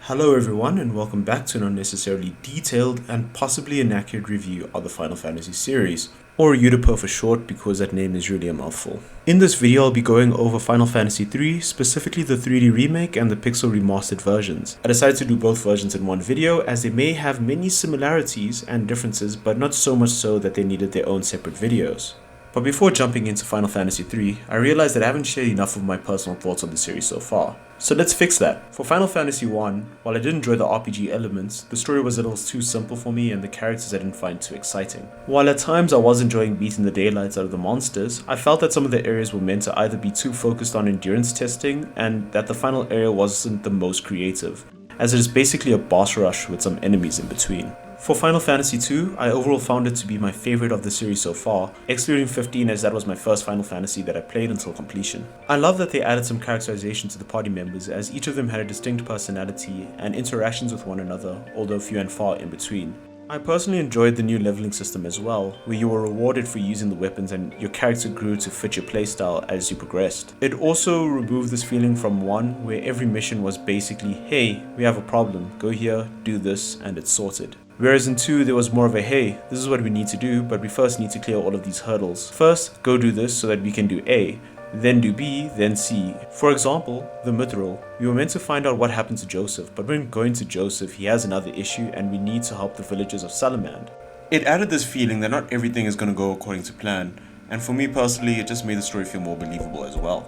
Hello everyone and welcome back to an unnecessarily detailed and possibly inaccurate review of the Final Fantasy series, or UDPO for short because that name is really a mouthful. In this video I'll be going over Final Fantasy 3, specifically the 3D remake and the pixel remastered versions. I decided to do both versions in one video as they may have many similarities and differences, but not so much so that they needed their own separate videos. But before jumping into Final Fantasy 3, I realized that I haven't shared enough of my personal thoughts on the series so far. So let's fix that. For Final Fantasy 1, while I did enjoy the RPG elements, the story was a little too simple for me and the characters I didn't find too exciting. While at times I was enjoying beating the daylights out of the monsters, I felt that some of the areas were meant to either be too focused on endurance testing and that the final area wasn't the most creative, as it is basically a boss rush with some enemies in between. For Final Fantasy 2, I overall found it to be my favorite of the series so far, excluding 15 as that was my first Final Fantasy that I played until completion. I love that they added some characterization to the party members as each of them had a distinct personality and interactions with one another, although few and far in between. I personally enjoyed the new leveling system as well, where you were rewarded for using the weapons and your character grew to fit your playstyle as you progressed. It also removed this feeling from 1 where every mission was basically, hey, we have a problem, go here, do this, and it's sorted. Whereas in 2 there was more of a, hey, this is what we need to do, but we first need to clear all of these hurdles. First, go do this so that we can do A, then do B, then C. For example, the Mithril. We were meant to find out what happened to Joseph, but when going to Joseph, he has another issue and we need to help the villagers of Salamand. It added this feeling that not everything is going to go according to plan, and for me personally, it just made the story feel more believable as well.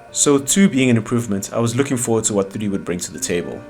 So 2 being an improvement, I was looking forward to what 3 would bring to the table.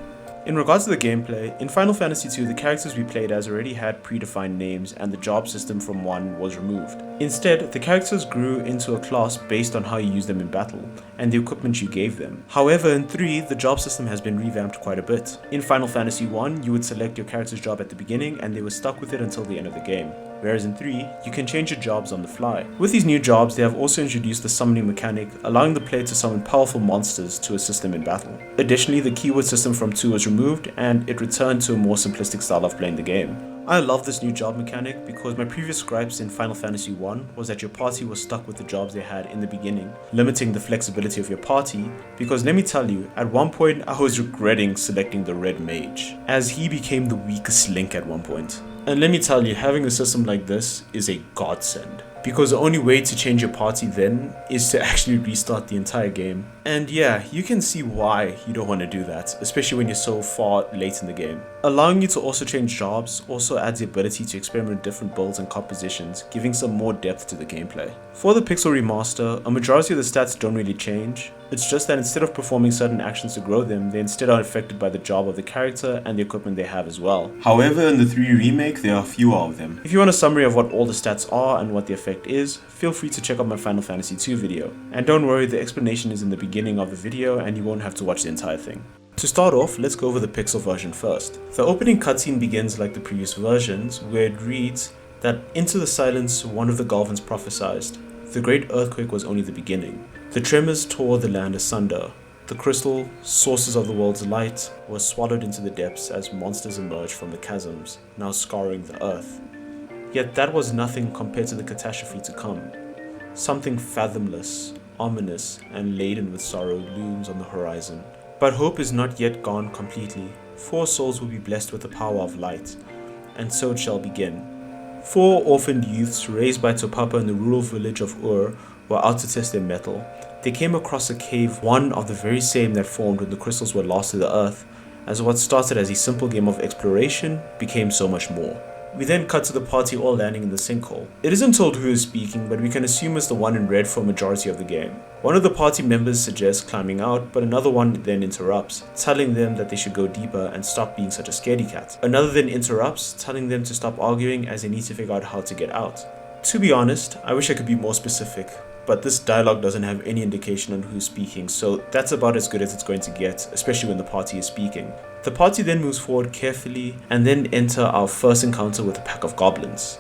In regards to the gameplay, in Final Fantasy 2 the characters we played as already had predefined names and the job system from 1 was removed. Instead, the characters grew into a class based on how you use them in battle, and the equipment you gave them. However, in 3, the job system has been revamped quite a bit. In Final Fantasy 1, you would select your character's job at the beginning and they were stuck with it until the end of the game. Whereas in 3, you can change your jobs on the fly. With these new jobs, they have also introduced the summoning mechanic, allowing the player to summon powerful monsters to assist them in battle. Additionally, the keyword system from 2 was removed, and it returned to a more simplistic style of playing the game. I love this new job mechanic because my previous gripes in Final Fantasy 1 was that your party was stuck with the jobs they had in the beginning, limiting the flexibility of your party, because let me tell you, at one point I was regretting selecting the red mage, as he became the weakest link at one point. And let me tell you, having a system like this is a godsend, because the only way to change your party then is to actually restart the entire game. And yeah, you can see why you don't want to do that, especially when you're so far late in the game. Allowing you to also change jobs also adds the ability to experiment with different builds and compositions, giving some more depth to the gameplay. For the pixel remaster, a majority of the stats don't really change. It's just that instead of performing certain actions to grow them, they instead are affected by the job of the character and the equipment they have as well. However, in the 3 remake, there are fewer of them. If you want a summary of what all the stats are and what the effect is, feel free to check out my Final Fantasy 2 video. And don't worry, the explanation is in the beginning of the video and you won't have to watch the entire thing. To start off, let's go over the pixel version first. The opening cutscene begins like the previous versions, where it reads that into the silence one of the Galvans prophesied. The great earthquake was only the beginning. The tremors tore the land asunder. The crystal, sources of the world's light, were swallowed into the depths as monsters emerged from the chasms, now scarring the earth. Yet that was nothing compared to the catastrophe to come. Something fathomless, ominous, and laden with sorrow looms on the horizon. But hope is not yet gone completely. 4 souls will be blessed with the power of light, and so it shall begin. 4 orphaned youths raised by Topapa in the rural village of Ur were out to test their mettle. They came across a cave, one of the very same that formed when the crystals were lost to the earth, as what started as a simple game of exploration became so much more. We then cut to the party all landing in the sinkhole. It isn't told who is speaking, but we can assume it's the one in red for a majority of the game. One of the party members suggests climbing out, but another one then interrupts, telling them that they should go deeper and stop being such a scaredy cat. Another then interrupts, telling them to stop arguing as they need to figure out how to get out. To be honest, I wish I could be more specific, but this dialogue doesn't have any indication on who's speaking, so that's about as good as it's going to get, especially when the party is speaking. The party then moves forward carefully and then enter our first encounter with a pack of goblins.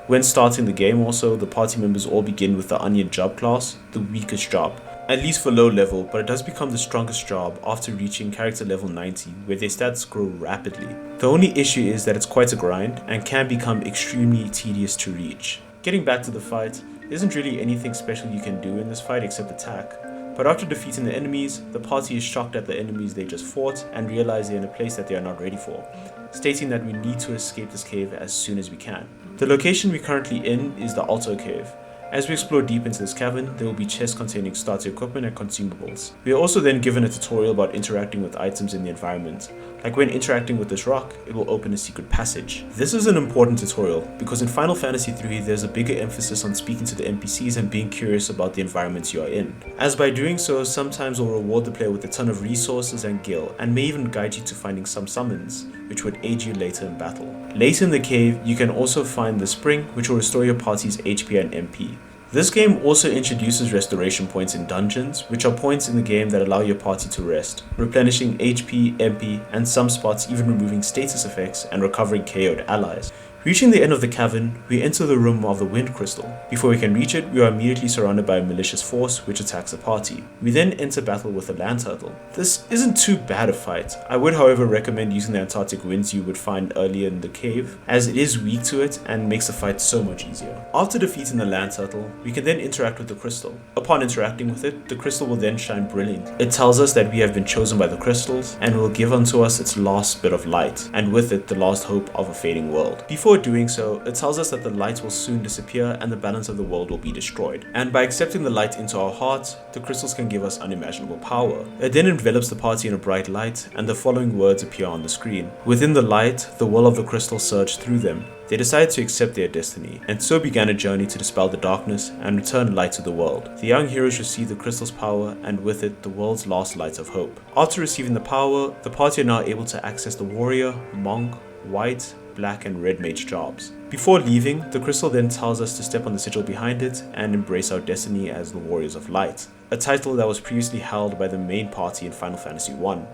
When starting the game also, the party members all begin with the Onion job class, the weakest job, at least for low level, but it does become the strongest job after reaching character level 90, where their stats grow rapidly. The only issue is that it's quite a grind and can become extremely tedious to reach. Getting back to the fight, there isn't really anything special you can do in this fight except attack. But after defeating the enemies, the party is shocked at the enemies they just fought and realize they're in a place that they are not ready for, stating that we need to escape this cave as soon as we can. The location we're currently in is the Alto Cave. As we explore deep into this cavern, there will be chests containing starter equipment and consumables. We are also then given a tutorial about interacting with items in the environment. Like when interacting with this rock, it will open a secret passage. This is an important tutorial because in Final Fantasy III there's a bigger emphasis on speaking to the NPCs and being curious about the environments you are in. As by doing so, sometimes will reward the player with a ton of resources and gil, and may even guide you to finding some summons, which would aid you later in battle. Later in the cave, you can also find the spring, which will restore your party's HP and MP. This game also introduces restoration points in dungeons, which are points in the game that allow your party to rest, replenishing HP, MP, and some spots even removing status effects and recovering KO'd allies. Reaching the end of the cavern, we enter the room of the Wind Crystal. Before we can reach it, we are immediately surrounded by a malicious force which attacks the party. We then enter battle with the Land Turtle. This isn't too bad a fight. I would however recommend using the Antarctic winds you would find earlier in the cave, as it is weak to it and makes the fight so much easier. After defeating the Land Turtle, we can then interact with the crystal. Upon interacting with it, the crystal will then shine brilliant. It tells us that we have been chosen by the crystals and will give unto us its last bit of light, and with it the last hope of a fading world. Before doing so, it tells us that the light will soon disappear and the balance of the world will be destroyed. And by accepting the light into our hearts, the crystals can give us unimaginable power. It then envelops the party in a bright light, and the following words appear on the screen. Within the light, the will of the crystal surged through them. They decided to accept their destiny, and so began a journey to dispel the darkness and return light to the world. The young heroes received the crystal's power, and with it, the world's last light of hope. After receiving the power, the party are now able to access the warrior, monk, white, black and red mage jobs. Before leaving, the crystal then tells us to step on the sigil behind it and embrace our destiny as the Warriors of Light, a title that was previously held by the main party in Final Fantasy I.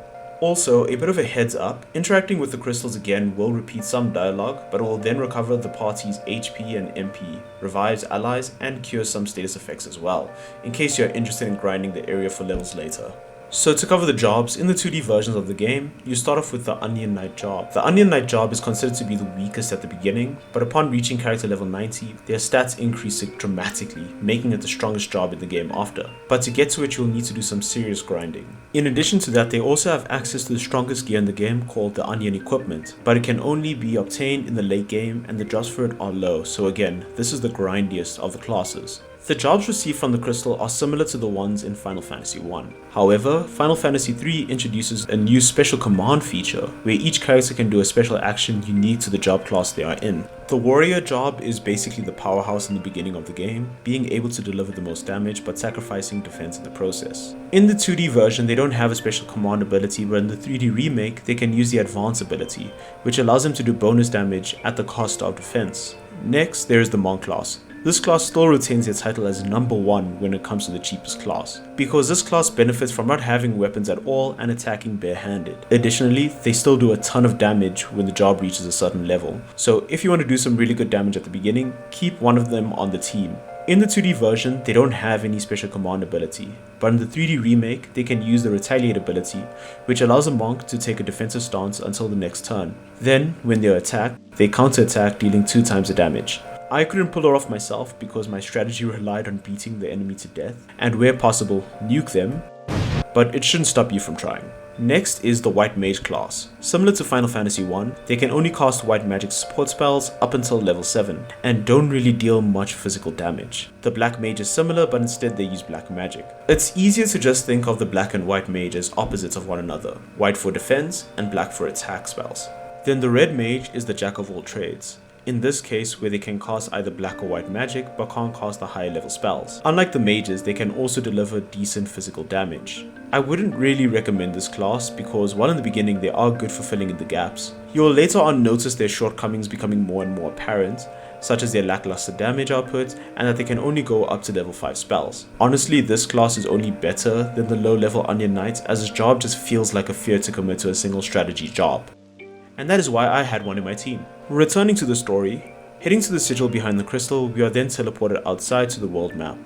Also, a bit of a heads up, interacting with the crystals again will repeat some dialogue, but will then recover the party's HP and MP, revives allies, and cures some status effects as well, in case you are interested in grinding the area for levels later. So to cover the jobs, in the 2D versions of the game, you start off with the Onion Knight job. The Onion Knight job is considered to be the weakest at the beginning, but upon reaching character level 90, their stats increase dramatically, making it the strongest job in the game after. But to get to it, you'll need to do some serious grinding. In addition to that, they also have access to the strongest gear in the game called the Onion Equipment, but it can only be obtained in the late game and the jobs for it are low, so again, this is the grindiest of the classes. The jobs received from the crystal are similar to the ones in Final Fantasy I. However, Final Fantasy III introduces a new special command feature, where each character can do a special action unique to the job class they are in. The warrior job is basically the powerhouse in the beginning of the game, being able to deliver the most damage but sacrificing defense in the process. In the 2D version, they don't have a special command ability, but in the 3D remake, they can use the advanced ability, which allows them to do bonus damage at the cost of defense. Next, there is the monk class. This class still retains their title as number 1 when it comes to the cheapest class, because this class benefits from not having weapons at all and attacking barehanded. Additionally, they still do a ton of damage when the job reaches a certain level, so if you want to do some really good damage at the beginning, keep one of them on the team. In the 2D version, they don't have any special command ability, but in the 3D remake, they can use the Retaliate ability, which allows a monk to take a defensive stance until the next turn. Then, when they are attacked, they counter-attack, dealing 2 times the damage. I couldn't pull it off myself because my strategy relied on beating the enemy to death, and where possible, nuke them, but it shouldn't stop you from trying. Next is the White Mage class. Similar to Final Fantasy I, they can only cast white magic support spells up until level 7, and don't really deal much physical damage. The Black Mage is similar, but instead they use black magic. It's easier to just think of the Black and White Mage as opposites of one another, white for defense and black for attack spells. Then the Red Mage is the Jack of all trades. In this case, where they can cast either black or white magic but can't cast the higher level spells. Unlike the mages, they can also deliver decent physical damage. I wouldn't really recommend this class because while in the beginning they are good for filling in the gaps, you will later on notice their shortcomings becoming more and more apparent, such as their lackluster damage output and that they can only go up to level 5 spells. Honestly, this class is only better than the low level Onion Knight, as his job just feels like a fear to commit to a single strategy job. And that is why I had one in my team. Returning to the story, heading to the sigil behind the crystal, we are then teleported outside to the world map.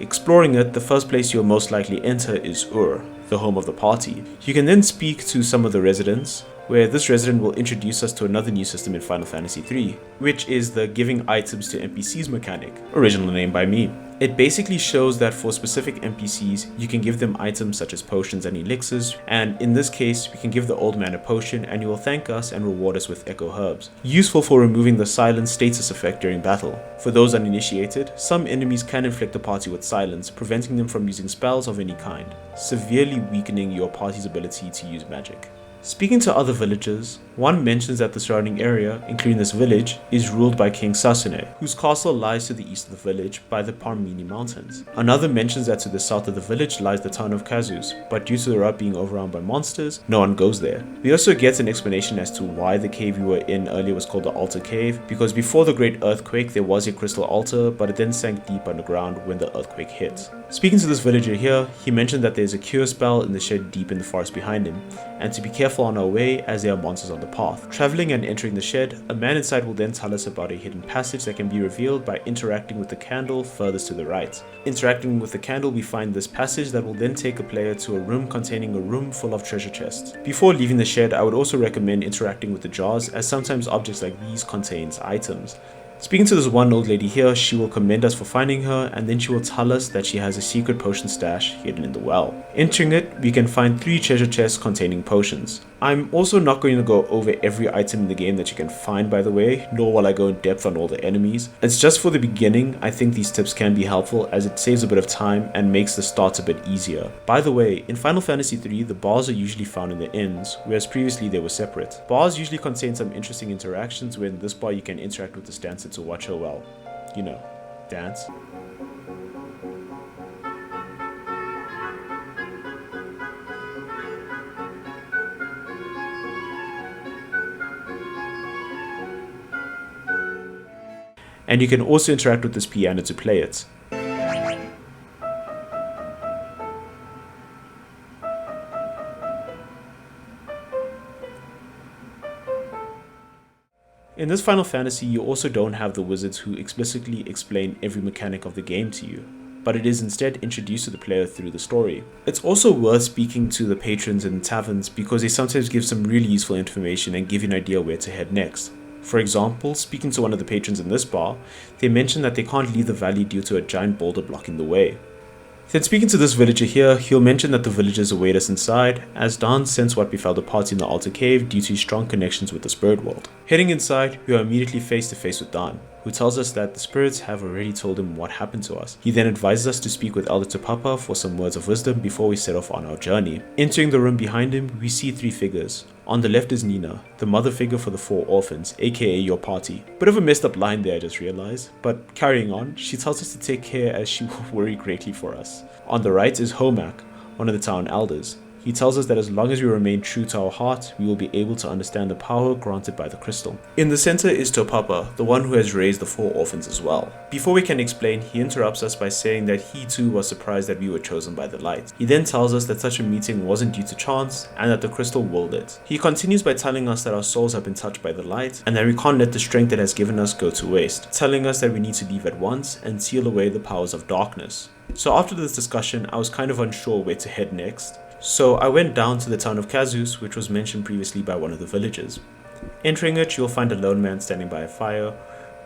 Exploring it, the first place you'll most likely enter is Ur, the home of the party. You can then speak to some of the residents, where this resident will introduce us to another new system in Final Fantasy III, which is the giving items to NPCs mechanic, original name by me. It basically shows that for specific NPCs, you can give them items such as potions and elixirs, and in this case, we can give the old man a potion and he will thank us and reward us with echo herbs, useful for removing the silence status effect during battle. For those uninitiated, some enemies can inflict a party with silence, preventing them from using spells of any kind, severely weakening your party's ability to use magic. Speaking to other villagers, one mentions that the surrounding area, including this village, is ruled by King Sasune, whose castle lies to the east of the village by the Parmini Mountains. Another mentions that to the south of the village lies the town of Kazus, but due to the route being overrun by monsters, no one goes there. We also get an explanation as to why the cave we were in earlier was called the Altar Cave, because before the Great Earthquake there was a crystal altar, but it then sank deep underground when the earthquake hit. Speaking to this villager here, he mentioned that there is a cure spell in the shed deep in the forest behind him, and to be careful on our way as there are monsters on the path. Traveling and entering the shed, a man inside will then tell us about a hidden passage that can be revealed by interacting with the candle furthest to the right. Interacting with the candle, we find this passage that will then take a player to a room containing a room full of treasure chests. Before leaving the shed, I would also recommend interacting with the jars, as sometimes objects like these contains items. Speaking to this one old lady here, she will commend us for finding her, and then she will tell us that she has a secret potion stash hidden in the well. Entering it, we can find 3 treasure chests containing potions. I'm also not going to go over every item in the game that you can find, by the way, nor will I go in depth on all the enemies. It's just for the beginning. I think these tips can be helpful as it saves a bit of time and makes the starts a bit easier. By the way, in Final Fantasy III, the bars are usually found in the inns, whereas previously they were separate. Bars usually contain some interesting interactions, where in this bar you can interact with the dancer to watch her, well, you know, dance. And you can also interact with this piano to play it. In this Final Fantasy, you also don't have the wizards who explicitly explain every mechanic of the game to you, but it is instead introduced to the player through the story. It's also worth speaking to the patrons in taverns because they sometimes give some really useful information and give you an idea where to head next. For example, speaking to one of the patrons in this bar, they mention that they can't leave the valley due to a giant boulder blocking the way. Then speaking to this villager here, he'll mention that the villagers await us inside, as Dan sensed what befell the party in the Altar Cave due to his strong connections with the spirit world. Heading inside, we are immediately face to face with Dan, who tells us that the spirits have already told him what happened to us. He then advises us to speak with Elder Tupapa for some words of wisdom before we set off on our journey. Entering the room behind him, we see 3 figures. On the left is Nina, the mother figure for the 4 orphans, aka your party. Bit of a messed up line there, I just realized, but carrying on, she tells us to take care as she will worry greatly for us. On the right is Homak, one of the town elders. He tells us that as long as we remain true to our heart, we will be able to understand the power granted by the crystal. In the center is Topapa, the one who has raised the 4 orphans as well. Before we can explain, he interrupts us by saying that he too was surprised that we were chosen by the light. He then tells us that such a meeting wasn't due to chance and that the crystal willed it. He continues by telling us that our souls have been touched by the light and that we can't let the strength it has given us go to waste, telling us that we need to leave at once and seal away the powers of darkness. So after this discussion, I was kind of unsure where to head next. So I went down to the town of Kazus, which was mentioned previously by one of the villagers. Entering it, you'll find a lone man standing by a fire,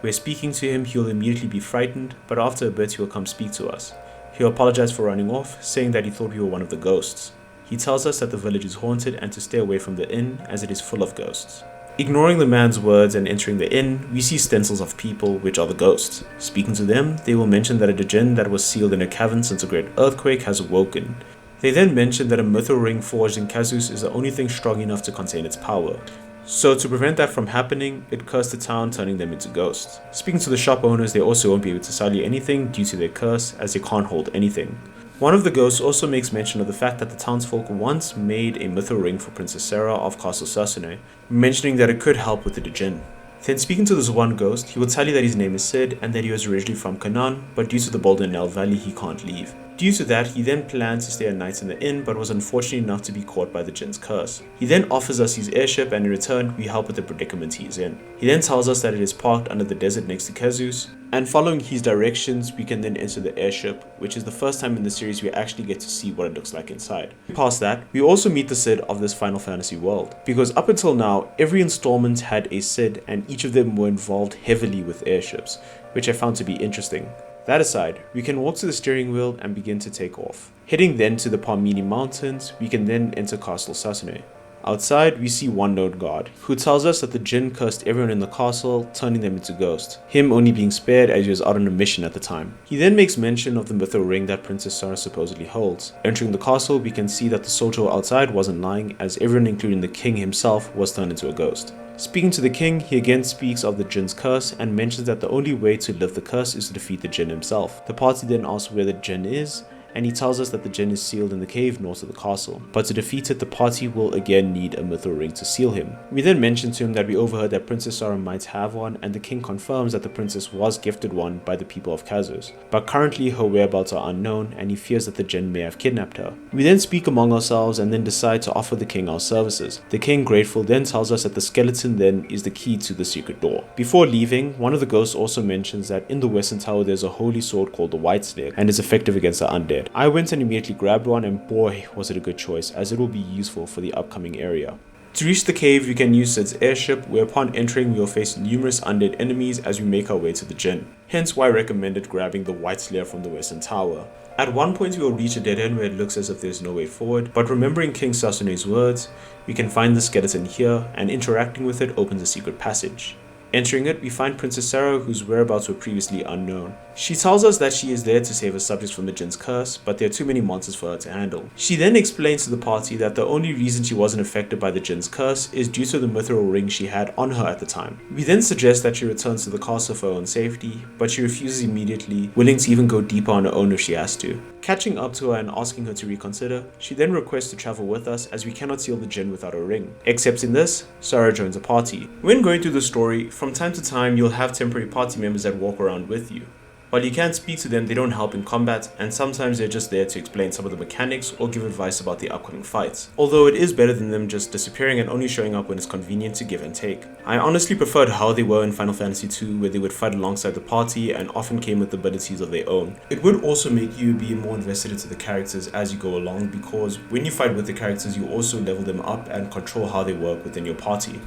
where speaking to him, he'll immediately be frightened, but after a bit he'll come speak to us. He'll apologize for running off, saying that he thought we were one of the ghosts. He tells us that the village is haunted and to stay away from the inn as it is full of ghosts. Ignoring the man's words and entering the inn, we see stencils of people, which are the ghosts. Speaking to them, they will mention that a djinn that was sealed in a cavern since a great earthquake has awoken. They then mention that a mithril ring forged in Kazus is the only thing strong enough to contain its power. So to prevent that from happening, it cursed the town, turning them into ghosts. Speaking to the shop owners, they also won't be able to sell you anything due to their curse, as they can't hold anything. One of the ghosts also makes mention of the fact that the townsfolk once made a mithril ring for Princess Sarah of Castle Sasune, mentioning that it could help with the djinn. Then speaking to this one ghost, he will tell you that his name is Sid and that he was originally from Canaan, but due to the Boulder Nell Valley he can't leave. Due to that, he then planned to stay a night in the inn, but was unfortunate enough to be caught by the Jinn's curse. He then offers us his airship, and in return, we help with the predicament he is in. He then tells us that it is parked under the desert next to Kazus, and following his directions, we can then enter the airship, which is the first time in the series we actually get to see what it looks like inside. Past that, we also meet the Cid of this Final Fantasy world, because up until now, every installment had a Cid, and each of them were involved heavily with airships, which I found to be interesting. That aside, we can walk to the steering wheel and begin to take off. Heading then to the Parmeni Mountains, we can then enter Castle Sasune. Outside, we see one known guard, who tells us that the Jinn cursed everyone in the castle, turning them into ghosts, him only being spared as he was out on a mission at the time. He then makes mention of the mithril ring that Princess Sarah supposedly holds. Entering the castle, we can see that the soldier outside wasn't lying, as everyone including the king himself was turned into a ghost. Speaking to the king, he again speaks of the Jinn's curse and mentions that the only way to lift the curse is to defeat the Jinn himself. The party then asks where the Jinn is, and he tells us that the Jinn is sealed in the cave north of the castle, but to defeat it the party will again need a mithril ring to seal him. We then mention to him that we overheard that Princess Sarah might have one, and the king confirms that the princess was gifted one by the people of Kazus, but currently her whereabouts are unknown and he fears that the Jinn may have kidnapped her. We then speak among ourselves and then decide to offer the king our services. The king, grateful, then tells us that the skeleton then is the key to the secret door. Before leaving, one of the ghosts also mentions that in the western tower there's a holy sword called the White Snake and is effective against the undead. I went and immediately grabbed one, and boy was it a good choice, as it will be useful for the upcoming area. To reach the cave, we can use Cid's airship, where upon entering we will face numerous undead enemies as we make our way to the Jinn. Hence why I recommended grabbing the White Slayer from the western tower. At one point we will reach a dead end where it looks as if there's no way forward, but remembering King Sasune's words, we can find the skeleton here, and interacting with it opens a secret passage. Entering it, we find Princess Sarah, whose whereabouts were previously unknown. She tells us that she is there to save her subjects from the Jinn's curse, but there are too many monsters for her to handle. She then explains to the party that the only reason she wasn't affected by the Jinn's curse is due to the mithril ring she had on her at the time. We then suggest that she returns to the castle for her own safety, but she refuses immediately, willing to even go deeper on her own if she has to. Catching up to her and asking her to reconsider, she then requests to travel with us as we cannot seal the Jinn without a ring. Accepting this, Sarah joins the party. When going through the story, from time to time you'll have temporary party members that walk around with you. While you can't speak to them, they don't help in combat, and sometimes they're just there to explain some of the mechanics or give advice about the upcoming fights. Although it is better than them just disappearing and only showing up when it's convenient to give and take. I honestly preferred how they were in Final Fantasy II, where they would fight alongside the party and often came with abilities of their own. It would also make you be more invested into the characters as you go along, because when you fight with the characters you also level them up and control how they work within your party.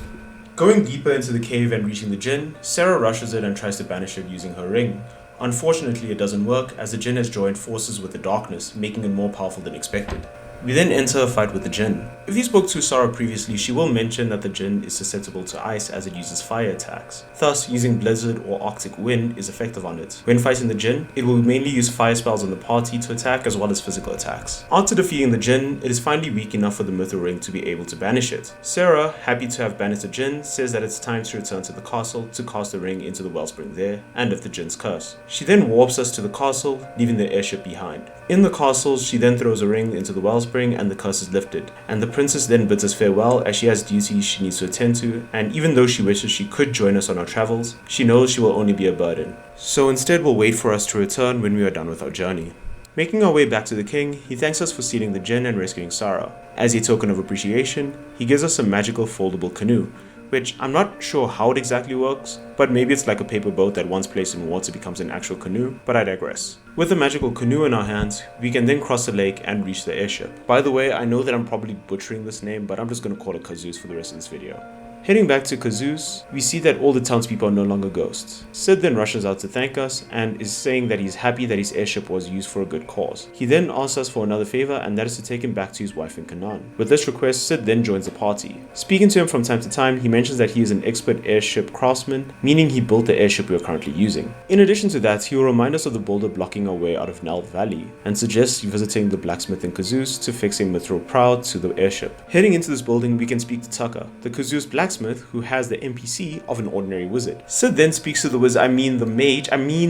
Going deeper into the cave and reaching the Jinn, Sarah rushes it and tries to banish it using her ring. Unfortunately, it doesn't work, as the Jinn has joined forces with the darkness, making it more powerful than expected. We then enter a fight with the Jinn. If you spoke to Sarah previously, she will mention that the Jinn is susceptible to ice as it uses fire attacks. Thus, using Blizzard or Arctic Wind is effective on it. When fighting the Jinn, it will mainly use fire spells on the party to attack as well as physical attacks. After defeating the Jinn, it is finally weak enough for the mithril ring to be able to banish it. Sarah, happy to have banished the Jinn, says that it's time to return to the castle to cast the ring into the wellspring there and lift the Jinn's curse. She then warps us to the castle, leaving the airship behind. In the castle, she then throws a ring into the wellspring and the curse is lifted, and the princess then bids us farewell as she has duties she needs to attend to, and even though she wishes she could join us on our travels, she knows she will only be a burden. So instead will wait for us to return when we are done with our journey. Making our way back to the king, he thanks us for sealing the Jinn and rescuing Sarah. As a token of appreciation, he gives us a magical foldable canoe, which I'm not sure how it exactly works, but maybe it's like a paper boat that once placed in water becomes an actual canoe, but I digress. With the magical canoe in our hands, we can then cross the lake and reach the airship. By the way, I know that I'm probably butchering this name, but I'm just going to call it Kazus for the rest of this video. Heading back to Kazus, we see that all the townspeople are no longer ghosts. Cid then rushes out to thank us and is saying that he's happy that his airship was used for a good cause. He then asks us for another favor, and that is to take him back to his wife in Canaan. With this request, Cid then joins the party. Speaking to him from time to time, he mentions that he is an expert airship craftsman, meaning he built the airship we are currently using. In addition to that, he will remind us of the boulder blocking our way out of Nal Valley, and suggests visiting the blacksmith in Kazus to fix a mithril prow to the airship. Heading into this building, we can speak to Tucker, the Kazus blacksmith, blacksmith who has the NPC of an ordinary wizard. Sid then speaks to the wizard,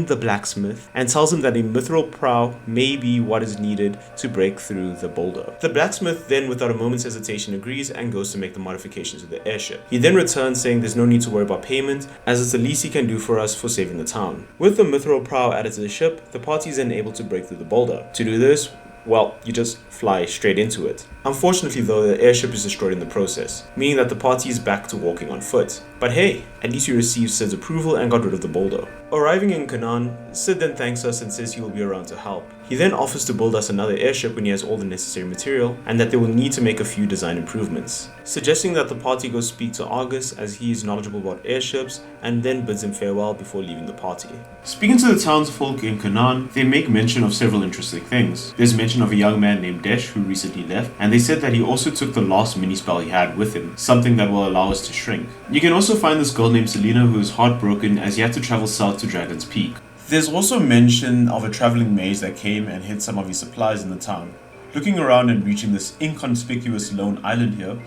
the blacksmith, and tells him that a mithril prow may be what is needed to break through the boulder. The blacksmith then, without a moment's hesitation, agrees and goes to make the modifications to the airship. He then returns saying there's no need to worry about payment, as it's the least he can do for us for saving the town. With the mithril prow added to the ship, the party is then able to break through the boulder. To do this, well, you just fly straight into it. Unfortunately though, the airship is destroyed in the process, meaning that the party is back to walking on foot. But hey, at least you received Sid's approval and got rid of the boulder. Arriving in Canaan, Sid then thanks us and says he will be around to help. He then offers to build us another airship when he has all the necessary material, and that they will need to make a few design improvements, suggesting that the party go speak to Augen as he is knowledgeable about airships, and then bids him farewell before leaving the party. Speaking to the townsfolk in Canaan, they make mention of several interesting things. There's mention of a young man named Desh who recently left, and they said that he also took the last mini spell he had with him, something that will allow us to shrink. You can also find this girl named Selena who is heartbroken as he had to travel south to Dragon's Peak. There's also mention of a traveling mage that came and hid some of his supplies in the town. Looking around and reaching this inconspicuous lone island here,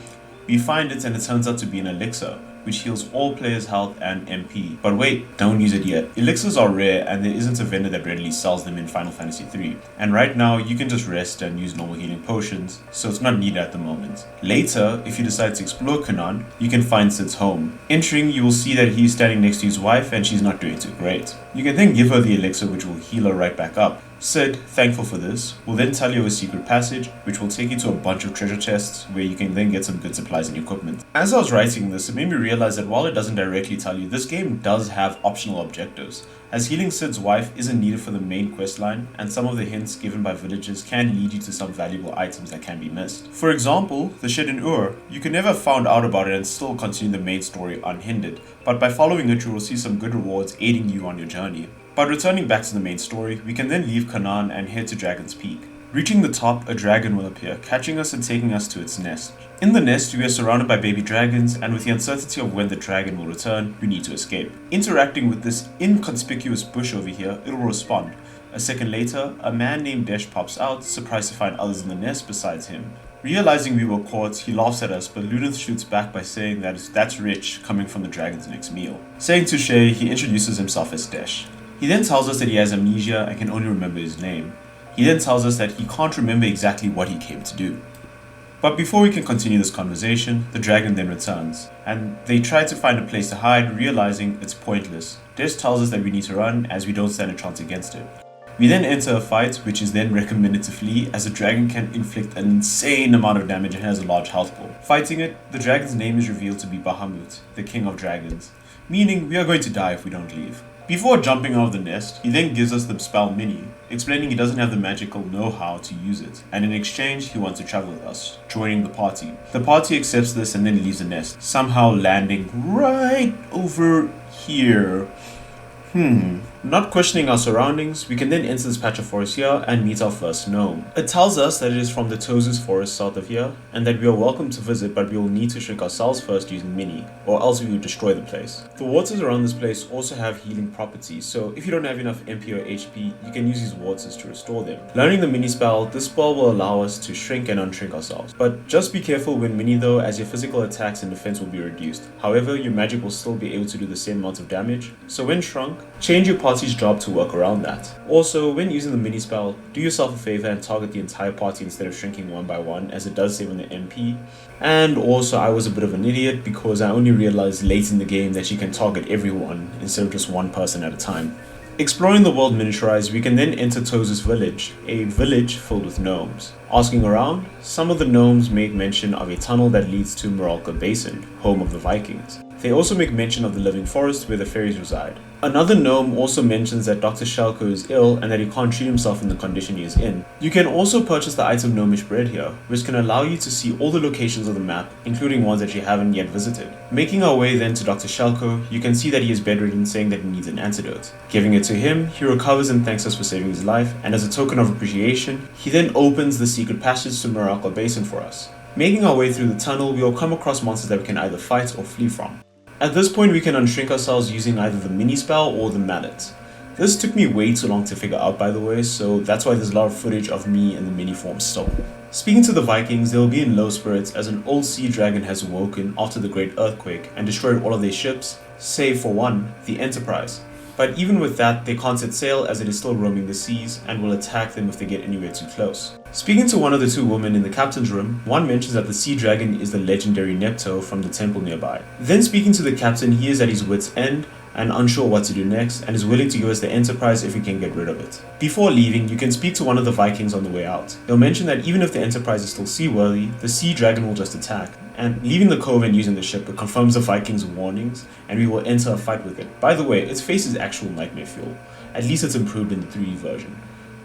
we find it and it turns out to be an elixir, which heals all players' health and MP. But wait, don't use it yet. Elixirs are rare and there isn't a vendor that readily sells them in Final Fantasy III. And right now, you can just rest and use normal healing potions, so it's not needed at the moment. Later, if you decide to explore Canaan, you can find Sid's home. Entering, you will see that he's standing next to his wife and she's not doing too great. You can then give her the elixir which will heal her right back up. Sid, thankful for this, will then tell you of a secret passage which will take you to a bunch of treasure chests where you can then get some good supplies and equipment. As I was writing this, it made me realize that while it doesn't directly tell you, this game does have optional objectives, as healing Sid's wife isn't needed for the main questline, and some of the hints given by villagers can lead you to some valuable items that can be missed. For example, the shed in Ur, you could never have found out about it and still continue the main story unhindered, but by following it you will see some good rewards aiding you on your journey. But returning back to the main story, we can then leave Canaan and head to Dragon's Peak. Reaching the top, a dragon will appear, catching us and taking us to its nest. In the nest, we are surrounded by baby dragons, and with the uncertainty of when the dragon will return, we need to escape. Interacting with this inconspicuous bush over here, it will respond. A second later, a man named Desh pops out, surprised to find others in the nest besides him. Realizing we were caught, he laughs at us, but Lunith shoots back by saying that that's rich coming from the dragon's next meal. Saying touche, he introduces himself as Desh. He then tells us that he has amnesia and can only remember his name. He then tells us that he can't remember exactly what he came to do. But before we can continue this conversation, the dragon then returns, and they try to find a place to hide, realizing it's pointless. Desh tells us that we need to run as we don't stand a chance against it. We then enter a fight, which is then recommended to flee, as the dragon can inflict an insane amount of damage and has a large health pool. Fighting it, the dragon's name is revealed to be Bahamut, the king of dragons, meaning we are going to die if we don't leave. Before jumping out of the nest, he then gives us the spell Mini, explaining he doesn't have the magical know-how to use it, and in exchange he wants to travel with us, joining the party. The party accepts this and then leaves the nest, somehow landing right over here. Not questioning our surroundings, we can then enter this patch of forest here and meet our first gnome. It tells us that it is from the Tozus forest south of here, and that we are welcome to visit, but we will need to shrink ourselves first using Mini, or else we will destroy the place. The waters around this place also have healing properties, so if you don't have enough MP or HP, you can use these waters to restore them. Learning the Mini spell, this spell will allow us to shrink and unshrink ourselves. But just be careful when Mini though, as your physical attacks and defense will be reduced. However, your magic will still be able to do the same amount of damage, so when shrunk, change your party's job to work around that. Also, when using the mini spell, do yourself a favor and target the entire party instead of shrinking one by one, as it does save on the MP. And also, I was a bit of an idiot because I only realized late in the game that you can target everyone instead of just one person at a time. Exploring the world miniaturized, we can then enter Tozus village, a village filled with gnomes. Asking around, some of the gnomes make mention of a tunnel that leads to Moralka Basin, home of the Vikings. They also make mention of the living forest where the fairies reside. Another gnome also mentions that Dr. Shalko is ill and that he can't treat himself in the condition he is in. You can also purchase the item Gnomish Bread here, which can allow you to see all the locations of the map, including ones that you haven't yet visited. Making our way then to Dr. Shalko, you can see that he is bedridden, saying that he needs an antidote. Giving it to him, he recovers and thanks us for saving his life, and as a token of appreciation, he then opens the secret passage to Moralka Basin for us. Making our way through the tunnel, we will come across monsters that we can either fight or flee from. At this point, we can unshrink ourselves using either the mini spell or the mallet. This took me way too long to figure out, by the way, so that's why there's a lot of footage of me in the mini form still. Speaking to the Vikings, they will be in low spirits as an old sea dragon has awoken after the great earthquake and destroyed all of their ships, save for one, the Enterprise. But even with that, they can't set sail as it is still roaming the seas and will attack them if they get anywhere too close. Speaking to one of the two women in the captain's room, one mentions that the sea dragon is the legendary Nepto from the temple nearby. Then speaking to the captain, he is at his wit's end and unsure what to do next and is willing to give us the Enterprise if we can get rid of it. Before leaving, you can speak to one of the Vikings on the way out. They'll mention that even if the Enterprise is still seaworthy, the sea dragon will just attack. And leaving the cove and using the ship, it confirms the Vikings' warnings, and we will enter a fight with it. By the way, its face is actual nightmare fuel. At least it's improved in the 3D version.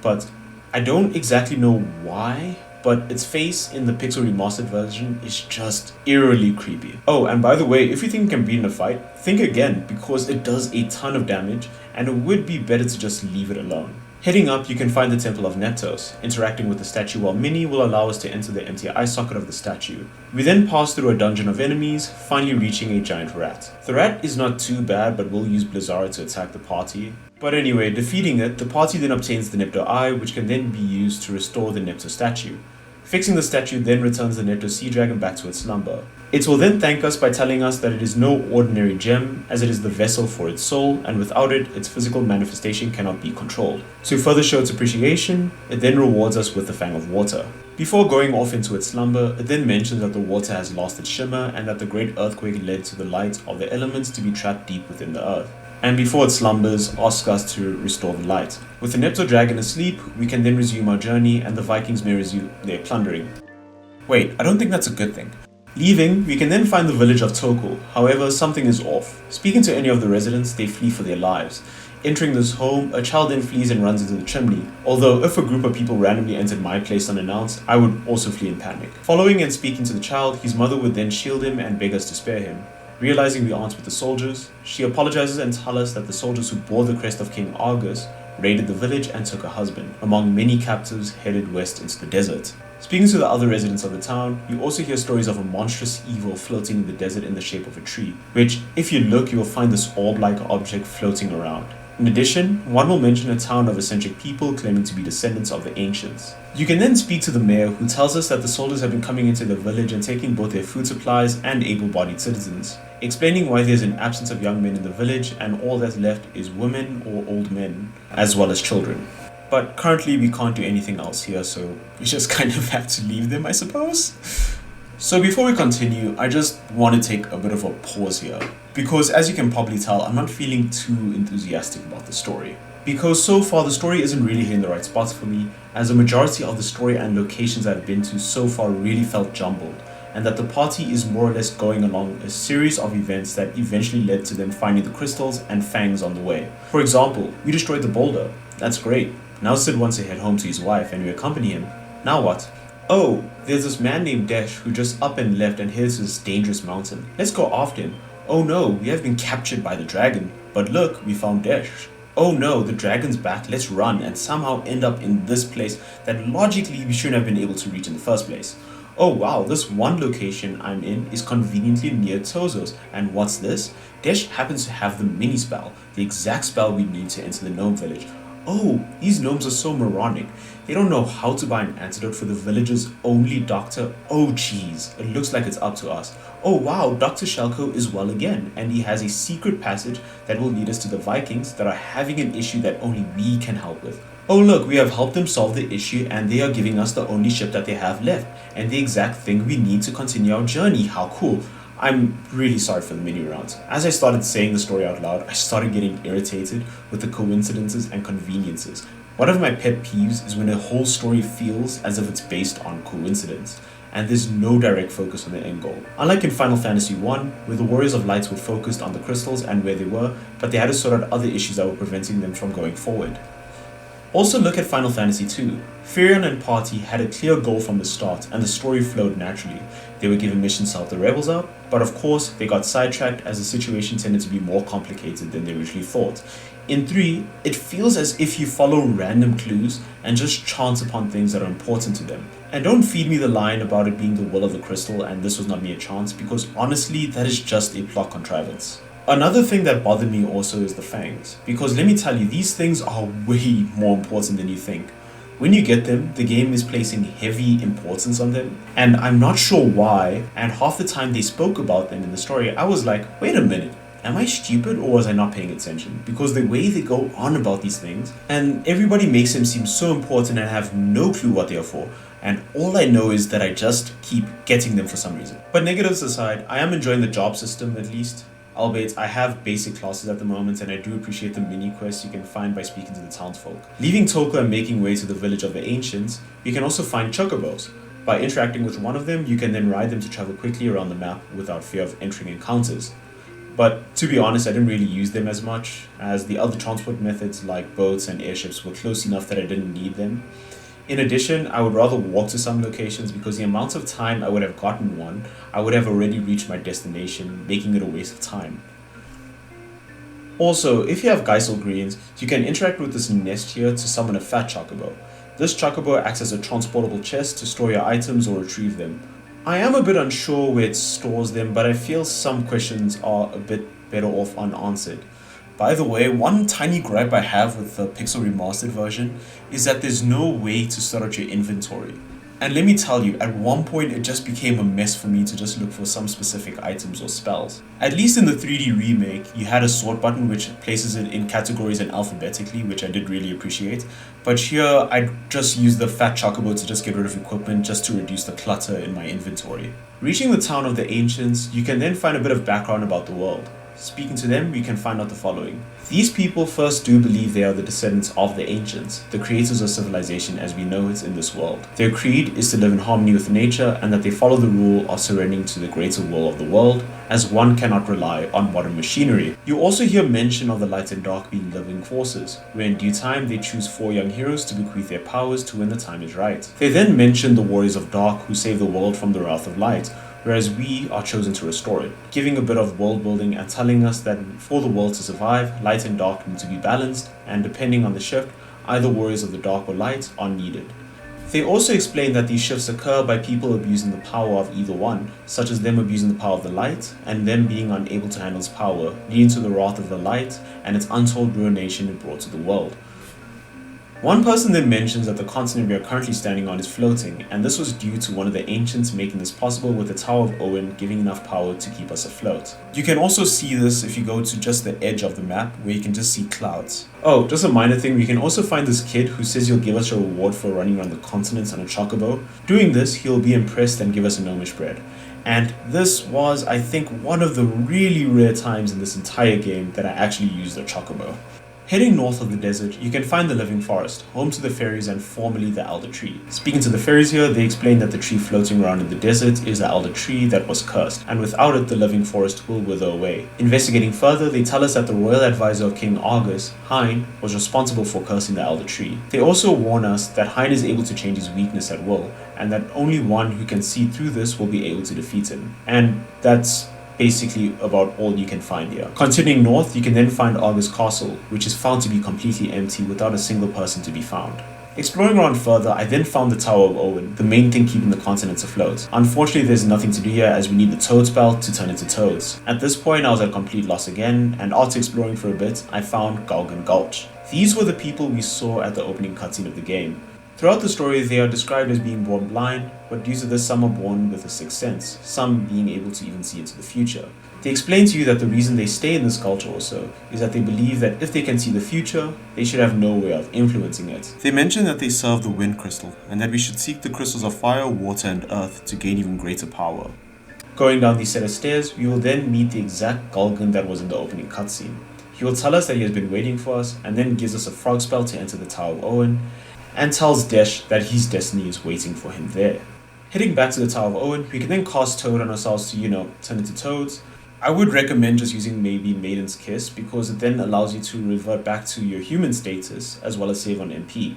But I don't exactly know why, but its face in the pixel remastered version is just eerily creepy. Oh, and by the way, if you think it can beat in a fight, think again, because it does a ton of damage, and it would be better to just leave it alone. Heading up, you can find the Temple of Neptos. Interacting with the statue while mini will allow us to enter the empty eye socket of the statue. We then pass through a dungeon of enemies, finally reaching a giant rat. The rat is not too bad, but will use Blizzara to attack the party. But anyway, defeating it, the party then obtains the Nepto Eye, which can then be used to restore the Nepto statue. Fixing the statue then returns the Nepto Sea Dragon back to its slumber. It will then thank us by telling us that it is no ordinary gem, as it is the vessel for its soul, and without it, its physical manifestation cannot be controlled. To further show its appreciation, it then rewards us with the Fang of Water. Before going off into its slumber, it then mentions that the water has lost its shimmer and that the great earthquake led to the light of the elements to be trapped deep within the earth. And before it slumbers, asks us to restore the light. With the Nepto Dragon asleep, we can then resume our journey and the Vikings may resume their plundering. Wait, I don't think that's a good thing. Leaving, we can then find the village of Toko. However, something is off. Speaking to any of the residents, they flee for their lives. Entering this home, a child then flees and runs into the chimney. Although if a group of people randomly entered my place unannounced, I would also flee in panic. Following and speaking to the child, his mother would then shield him and beg us to spare him. Realizing we aren't with the soldiers, she apologizes and tells us that the soldiers who bore the crest of King Augen raided the village and took her husband, among many captives headed west into the desert. Speaking to the other residents of the town, you also hear stories of a monstrous evil floating in the desert in the shape of a tree, which, if you look, you will find this orb-like object floating around. In addition, one will mention a town of eccentric people claiming to be descendants of the ancients. You can then speak to the mayor, who tells us that the soldiers have been coming into the village and taking both their food supplies and able-bodied citizens, explaining why there's an absence of young men in the village and all that's left is women or old men, as well as children. But currently we can't do anything else here, so we just kind of have to leave them, I suppose. So before we continue, I just want to take a bit of a pause here, because as you can probably tell, I'm not feeling too enthusiastic about the story. Because so far the story isn't really hitting the right spots for me, as the majority of the story and locations I've been to so far really felt jumbled, and that the party is more or less going along a series of events that eventually led to them finding the crystals and fangs on the way. For example, we destroyed the boulder. That's great. Now Sid wants to head home to his wife and we accompany him. Now what? Oh, there's this man named Desh who just up and left and heads to this dangerous mountain. Let's go after him. Oh no, we have been captured by the dragon. But look, we found Desh. Oh no, the dragon's back, let's run and somehow end up in this place that logically we shouldn't have been able to reach in the first place. Oh wow, this one location I'm in is conveniently near Tozo's, and what's this? Desh happens to have the mini spell, the exact spell we need to enter the gnome village. Oh, these gnomes are so moronic. They don't know how to buy an antidote for the village's only doctor. Oh jeez, it looks like it's up to us. Oh wow, Dr. Shelko is well again, and he has a secret passage that will lead us to the Vikings that are having an issue that only we can help with. Oh look, we have helped them solve the issue and they are giving us the only ship that they have left, and the exact thing we need to continue our journey. How cool. I'm really sorry for the mini rounds. As I started saying the story out loud, I started getting irritated with the coincidences and conveniences. One of my pet peeves is when a whole story feels as if it's based on coincidence, and there's no direct focus on the end goal. Unlike in Final Fantasy I, where the Warriors of Light were focused on the crystals and where they were, but they had to sort out other issues that were preventing them from going forward. Also look at Final Fantasy II. Firion and party had a clear goal from the start and the story flowed naturally. They were given missions to help the rebels out, but of course they got sidetracked as the situation tended to be more complicated than they originally thought. In 3, it feels as if you follow random clues and just chance upon things that are important to them. And don't feed me the line about it being the will of the crystal and this was not mere chance, because honestly that is just a plot contrivance. Another thing that bothered me also is the fangs, because let me tell you, these things are way more important than you think. When you get them, the game is placing heavy importance on them, and I'm not sure why, and half the time they spoke about them in the story, I was like, wait a minute, am I stupid or was I not paying attention? Because the way they go on about these things, and everybody makes them seem so important and I have no clue what they are for. And all I know is that I just keep getting them for some reason. But negatives aside, I am enjoying the job system at least. Albeit, I have basic classes at the moment and I do appreciate the mini quests you can find by speaking to the townsfolk. Leaving Toko and making way to the village of the ancients, you can also find chocobos. By interacting with one of them, you can then ride them to travel quickly around the map without fear of entering encounters. But to be honest, I didn't really use them as much, as the other transport methods like boats and airships were close enough that I didn't need them. In addition, I would rather walk to some locations because the amount of time I would have gotten one, I would have already reached my destination, making it a waste of time. Also, if you have Geisel greens, you can interact with this nest here to summon a fat chocobo. This chocobo acts as a transportable chest to store your items or retrieve them. I am a bit unsure where it stores them, but I feel some questions are a bit better off unanswered. By the way, one tiny gripe I have with the Pixel Remastered version is that there's no way to sort out your inventory. And let me tell you, at one point it just became a mess for me to just look for some specific items or spells. At least in the 3D remake, you had a sort button which places it in categories and alphabetically, which I did really appreciate. But here, I just used the fat chocobo to just get rid of equipment just to reduce the clutter in my inventory. Reaching the town of the ancients, you can then find a bit of background about the world. Speaking to them, you can find out the following. These people first do believe they are the descendants of the ancients, the creators of civilization as we know it in this world. Their creed is to live in harmony with nature and that they follow the rule of surrendering to the greater will of the world, as one cannot rely on modern machinery. You also hear mention of the light and dark being living forces, where in due time they choose 4 young heroes to bequeath their powers to when the time is right. They then mention the warriors of dark who save the world from the wrath of light, whereas we are chosen to restore it, giving a bit of world building and telling us that for the world to survive, light and dark need to be balanced, and depending on the shift, either warriors of the dark or light are needed. They also explain that these shifts occur by people abusing the power of either one, such as them abusing the power of the light, and them being unable to handle its power, leading to the wrath of the light and its untold ruination it brought to the world. One person then mentions that the continent we are currently standing on is floating, and this was due to one of the ancients making this possible with the Tower of Augen giving enough power to keep us afloat. You can also see this if you go to just the edge of the map, where you can just see clouds. Oh, just a minor thing, we can also find this kid who says he'll give us a reward for running around the continents on a chocobo. Doing this, he'll be impressed and give us a gnomish bread. And this was, I think, one of the really rare times in this entire game that I actually used a chocobo. Heading north of the desert, you can find the Living Forest, home to the fairies and formerly the Elder Tree. Speaking to the fairies here, they explain that the tree floating around in the desert is the Elder Tree that was cursed, and without it the Living Forest will wither away. Investigating further, they tell us that the royal advisor of King Augen, Hein, was responsible for cursing the Elder Tree. They also warn us that Hein is able to change his weakness at will, and that only one who can see through this will be able to defeat him. And that's basically about all you can find here. Continuing north, you can then find Augen's castle, which is found to be completely empty without a single person to be found. Exploring around further, I then found the Tower of Augen, the main thing keeping the continents afloat. Unfortunately, there's nothing to do here as we need the toad spell to turn into toads. At this point, I was at complete loss again, and after exploring for a bit, I found Augen Gulch. These were the people we saw at the opening cutscene of the game. Throughout the story, they are described as being born blind, but due to this, some are born with a sixth sense, some being able to even see into the future. They explain to you that the reason they stay in this culture also is that they believe that if they can see the future, they should have no way of influencing it. They mention that they serve the wind crystal, and that we should seek the crystals of fire, water, and earth to gain even greater power. Going down these set of stairs, we will then meet the exact Augen that was in the opening cutscene. He will tell us that he has been waiting for us, and then gives us a frog spell to enter the Tower of Augen, and tells Desh that his destiny is waiting for him there. Heading back to the Tower of Augen, we can then cast Toad on ourselves to, turn into toads. I would recommend just using maybe Maiden's Kiss because it then allows you to revert back to your human status as well as save on MP.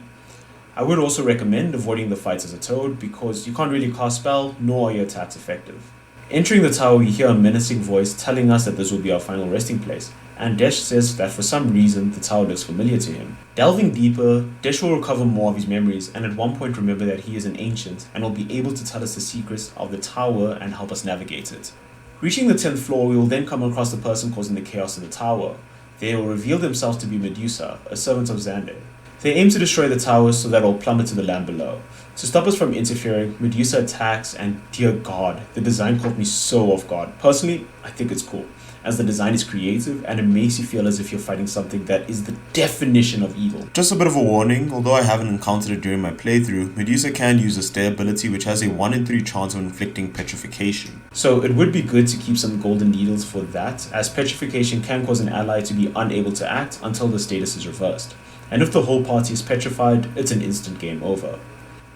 I would also recommend avoiding the fights as a toad because you can't really cast spell nor are your attacks effective. Entering the tower, we hear a menacing voice telling us that this will be our final resting place, and Desh says that for some reason the tower looks familiar to him. Delving deeper, Desh will recover more of his memories and at one point remember that he is an ancient and will be able to tell us the secrets of the tower and help us navigate it. Reaching the 10th floor, we will then come across the person causing the chaos in the tower. They will reveal themselves to be Medusa, a servant of Xander. They aim to destroy the tower so that it will plummet to the land below. To stop us from interfering, Medusa attacks, and dear god, the design caught me so off guard. Personally, I think it's cool, as the design is creative and it makes you feel as if you're fighting something that is the definition of evil. Just a bit of a warning, although I haven't encountered it during my playthrough, Medusa can use a stay ability which has a 1 in 3 chance of inflicting petrification. So it would be good to keep some golden needles for that, as petrification can cause an ally to be unable to act until the status is reversed. And if the whole party is petrified, it's an instant game over.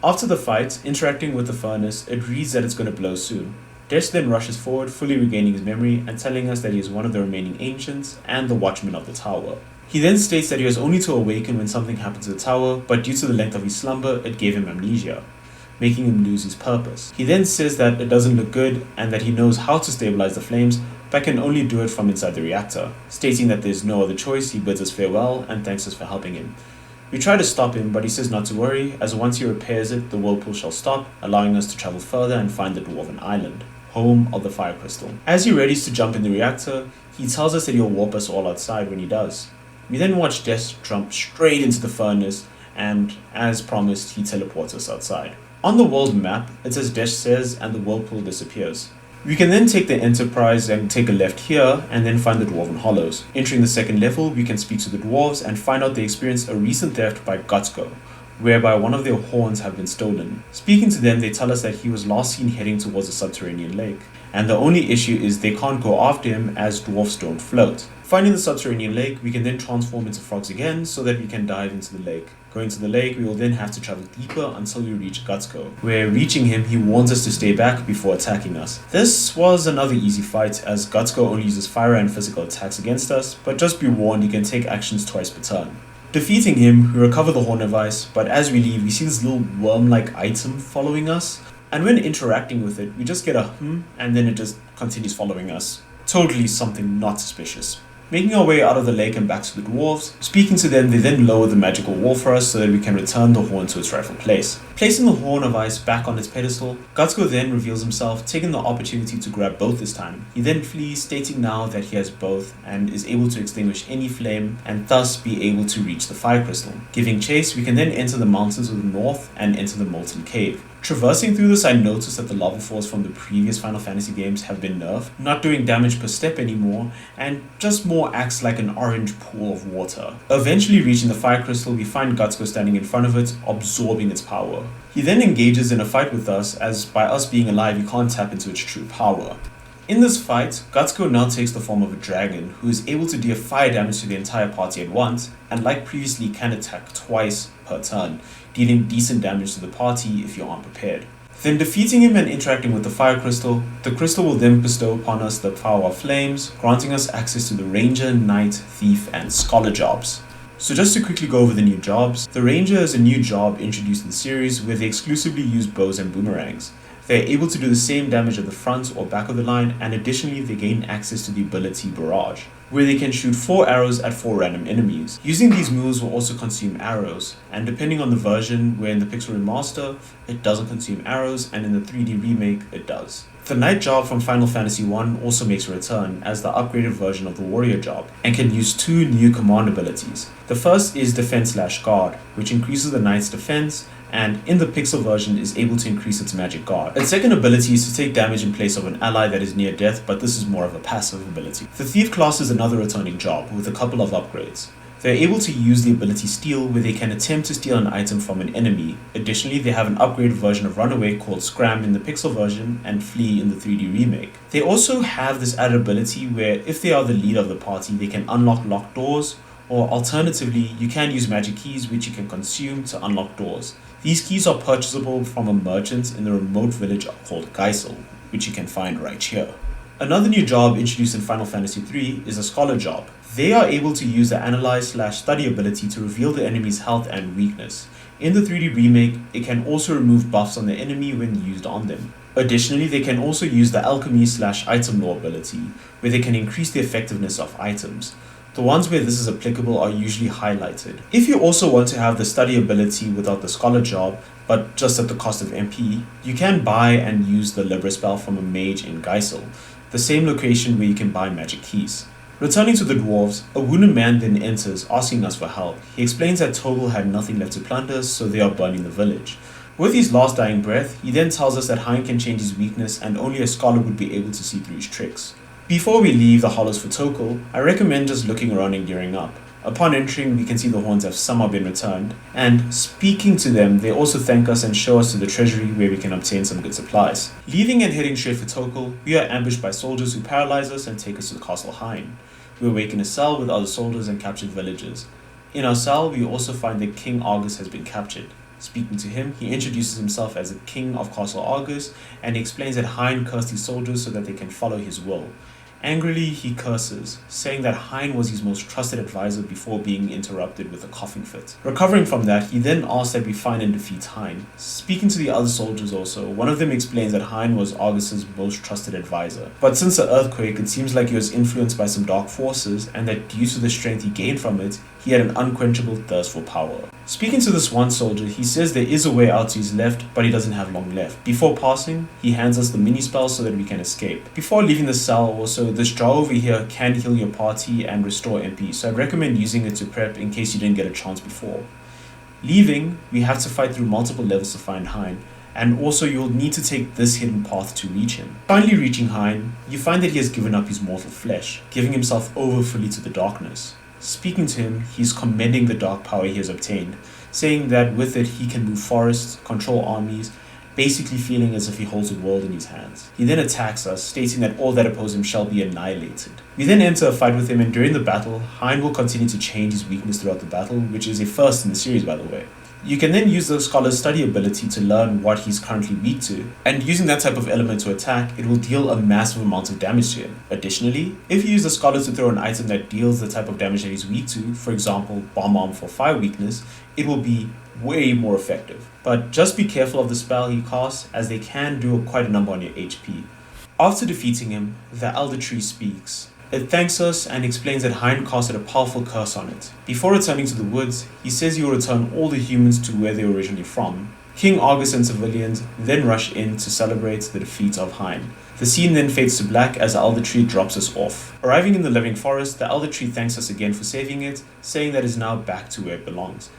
After the fight, interacting with the furnace, it reads that it's going to blow soon. Desh then rushes forward, fully regaining his memory and telling us that he is one of the remaining ancients and the watchman of the tower. He then states that he was only to awaken when something happened to the tower, but due to the length of his slumber, it gave him amnesia, making him lose his purpose. He then says that it doesn't look good and that he knows how to stabilize the flames, but can only do it from inside the reactor. Stating that there's no other choice, he bids us farewell and thanks us for helping him. We try to stop him, but he says not to worry, as once he repairs it, the whirlpool shall stop, allowing us to travel further and find the Dwarven Island, home of the fire crystal. As he readies to jump in the reactor, he tells us that he'll warp us all outside when he does. We then watch Desh jump straight into the furnace, and as promised, he teleports us outside. On the world map, it's as Desh says, and the whirlpool disappears. We can then take the Enterprise and take a left here, and then find the Dwarven Hollows. Entering the second level, we can speak to the dwarves and find out they experienced a recent theft by Gutsko, whereby one of their horns have been stolen. Speaking to them, they tell us that he was last seen heading towards a subterranean lake, and the only issue is they can't go after him as dwarfs don't float. Finding the subterranean lake, we can then transform into frogs again so that we can dive into the lake. Going to the lake, we will then have to travel deeper until we reach Gutsko, where reaching him, he warns us to stay back before attacking us. This was another easy fight, as Gutsko only uses fire and physical attacks against us, but just be warned, he can take actions twice per turn. Defeating him, we recover the Horn of Ice, but as we leave, we see this little worm-like item following us, and when interacting with it, we just get a and then it just continues following us. Totally something not suspicious. Making our way out of the lake and back to the dwarves, speaking to them, they then lower the magical wall for us so that we can return the horn to its rightful place. Placing the Horn of Ice back on its pedestal, Gutsko then reveals himself, taking the opportunity to grab both this time. He then flees, stating now that he has both and is able to extinguish any flame and thus be able to reach the fire crystal. Giving chase, we can then enter the mountains of the north and enter the Molten Cave. Traversing through this, I noticed that the lava falls from the previous Final Fantasy games have been nerfed, not doing damage per step anymore, and just more acts like an orange pool of water. Eventually reaching the fire crystal, we find Gutsko standing in front of it, absorbing its power. He then engages in a fight with us, as by us being alive, he can't tap into its true power. In this fight, Gutsko now takes the form of a dragon, who is able to deal fire damage to the entire party at once, and like previously can attack twice per turn, dealing decent damage to the party if you aren't prepared. Then defeating him and interacting with the fire crystal, the crystal will then bestow upon us the power of flames, granting us access to the Ranger, Knight, Thief, and Scholar jobs. So just to quickly go over the new jobs, the Ranger is a new job introduced in the series where they exclusively use bows and boomerangs. They are able to do the same damage at the front or back of the line, and additionally they gain access to the ability Barrage, where they can shoot 4 arrows at 4 random enemies. Using these moves will also consume arrows, and depending on the version, where in the Pixel Remaster, it doesn't consume arrows, and in the 3D remake, it does. The Knight job from Final Fantasy I also makes a return as the upgraded version of the Warrior job, and can use 2 new command abilities. The first is Defense/Guard, which increases the Knight's defense, and in the Pixel version is able to increase its magic guard. Its second ability is to take damage in place of an ally that is near death, but this is more of a passive ability. The Thief class is another returning job with a couple of upgrades. They are able to use the ability Steal, where they can attempt to steal an item from an enemy. Additionally, they have an upgraded version of Runaway called Scram in the Pixel version and Flee in the 3D remake. They also have this added ability where if they are the leader of the party, they can unlock locked doors, or alternatively, you can use magic keys which you can consume to unlock doors. These keys are purchasable from a merchant in the remote village called Geisel, which you can find right here. Another new job introduced in Final Fantasy III is a Scholar job. They are able to use the Analyze/Study ability to reveal the enemy's health and weakness. In the 3D remake, it can also remove buffs on the enemy when used on them. Additionally, they can also use the Alchemy/Item Lore ability, where they can increase the effectiveness of items. The ones where this is applicable are usually highlighted. If you also want to have the study ability without the Scholar job, but just at the cost of MP, you can buy and use the Libra spell from a mage in Geisel, the same location where you can buy magic keys. Returning to the dwarves, a wounded man then enters, asking us for help. He explains that Toggle had nothing left to plunder, so they are burning the village. With his last dying breath, he then tells us that Hein can change his weakness and only a scholar would be able to see through his tricks. Before we leave the hollows for Toggle, I recommend just looking around and gearing up. Upon entering, we can see the horns have somehow been returned, and speaking to them, they also thank us and show us to the treasury where we can obtain some good supplies. Leaving and heading straight for Toggle, we are ambushed by soldiers who paralyze us and take us to the castle Hein. We awake in a cell with other soldiers and captured villagers. In our cell, we also find that King Argus has been captured. Speaking to him, he introduces himself as the king of Castle Argus, and he explains that Hein cursed his soldiers so that they can follow his will. Angrily, he curses, saying that Hein was his most trusted advisor before being interrupted with a coughing fit. Recovering from that, he then asks that we find and defeat Hein. Speaking to the other soldiers also, one of them explains that Hein was Argus's most trusted advisor. But since the earthquake, it seems like he was influenced by some dark forces, and that due to the strength he gained from it, he had an unquenchable thirst for power. Speaking to this one soldier, he says there is a way out to his left, but he doesn't have long left. Before passing, he hands us the mini spell so that we can escape. Before leaving the cell also, this jar over here can heal your party and restore MP, so I'd recommend using it to prep in case you didn't get a chance before. Leaving, we have to fight through multiple levels to find Hein, and also you'll need to take this hidden path to reach him. Finally reaching Hein, you find that he has given up his mortal flesh, giving himself over fully to the darkness. Speaking to him, he's commending the dark power he has obtained, saying that with it he can move forests, control armies, basically feeling as if he holds the world in his hands. He then attacks us, stating that all that oppose him shall be annihilated. We then enter a fight with him, and during the battle, Hein will continue to change his weakness throughout the battle, which is a first in the series by the way. You can then use the Scholar's study ability to learn what he's currently weak to, and using that type of element to attack, it will deal a massive amount of damage to him. Additionally, if you use the Scholar to throw an item that deals the type of damage that he's weak to, for example, Bomb Arm for fire weakness, it will be way more effective. But just be careful of the spell he casts, as they can do quite a number on your HP. After defeating him, the Elder Tree speaks. It thanks us and explains that Hein casted a powerful curse on it. Before returning to the woods, he says he will return all the humans to where they were originally from. King Argus and civilians then rush in to celebrate the defeat of Hein. The scene then fades to black as the Elder Tree drops us off. Arriving in the Living Forest, the Elder Tree thanks us again for saving it, saying that it is now back to where it belongs.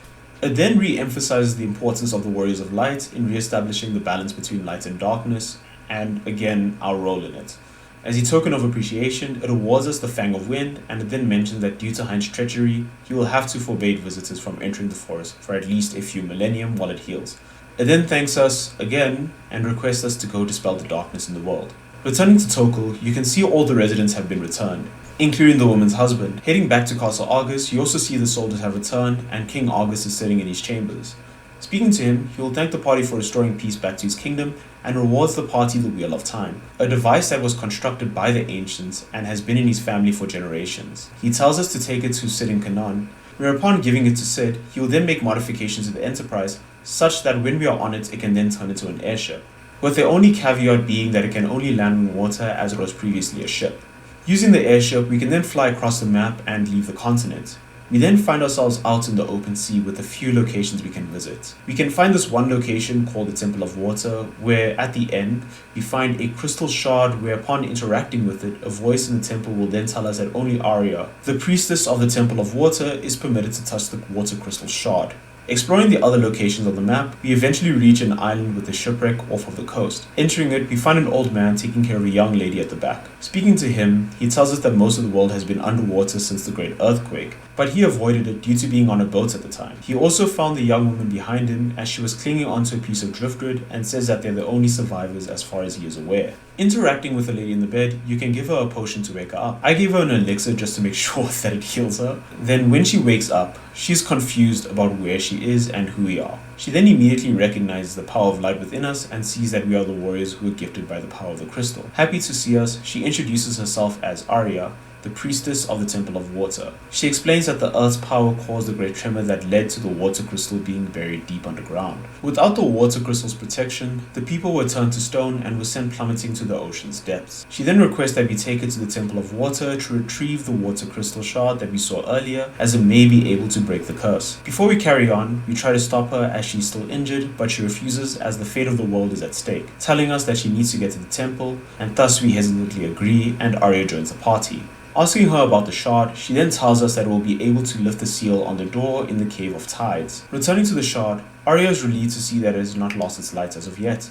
It then re-emphasizes the importance of the Warriors of Light in re-establishing the balance between light and darkness, and again, our role in it. As a token of appreciation, it awards us the Fang of Wind, and it then mentions that due to Hein's treachery, he will have to forbade visitors from entering the forest for at least a few millennium while it heals. It then thanks us again, and requests us to go dispel the darkness in the world. Returning to Tokul, you can see all the residents have been returned, including the woman's husband. Heading back to Castle Argus, you also see the soldiers have returned, and King Argus is sitting in his chambers. Speaking to him, he will thank the party for restoring peace back to his kingdom, and rewards the party the Wheel of Time, a device that was constructed by the ancients and has been in his family for generations. He tells us to take it to Sid in Canaan, where upon giving it to Sid, he will then make modifications to the Enterprise, such that when we are on it, it can then turn into an airship, with the only caveat being that it can only land in water as it was previously a ship. Using the airship, we can then fly across the map and leave the continent. We then find ourselves out in the open sea with a few locations we can visit. We can find this one location called the Temple of Water, where at the end, we find a crystal shard where upon interacting with it, a voice in the temple will then tell us that only Arya, the priestess of the Temple of Water, is permitted to touch the water crystal shard. Exploring the other locations on the map, we eventually reach an island with a shipwreck off of the coast. Entering it, we find an old man taking care of a young lady at the back. Speaking to him, he tells us that most of the world has been underwater since the Great Earthquake, but he avoided it due to being on a boat at the time. He also found the young woman behind him as she was clinging onto a piece of driftwood and says that they're the only survivors as far as he is aware. Interacting with the lady in the bed, you can give her a potion to wake her up. I gave her an elixir just to make sure that it heals her. Then when she wakes up, she's confused about where she is and who we are. She then immediately recognizes the power of light within us and sees that we are the warriors who were gifted by the power of the crystal. Happy to see us, she introduces herself as Arya, the priestess of the Temple of Water. She explains that the Earth's power caused the great tremor that led to the water crystal being buried deep underground. Without the water crystal's protection, the people were turned to stone and were sent plummeting to the ocean's depths. She then requests that we take it to the Temple of Water to retrieve the water crystal shard that we saw earlier, as it may be able to break the curse. Before we carry on, we try to stop her as she's still injured, but she refuses as the fate of the world is at stake, telling us that she needs to get to the temple, and thus we hesitantly agree and Arya joins the party. Asking her about the shard, she then tells us that we'll be able to lift the seal on the door in the Cave of Tides. Returning to the shard, Arya is relieved to see that it has not lost its light as of yet,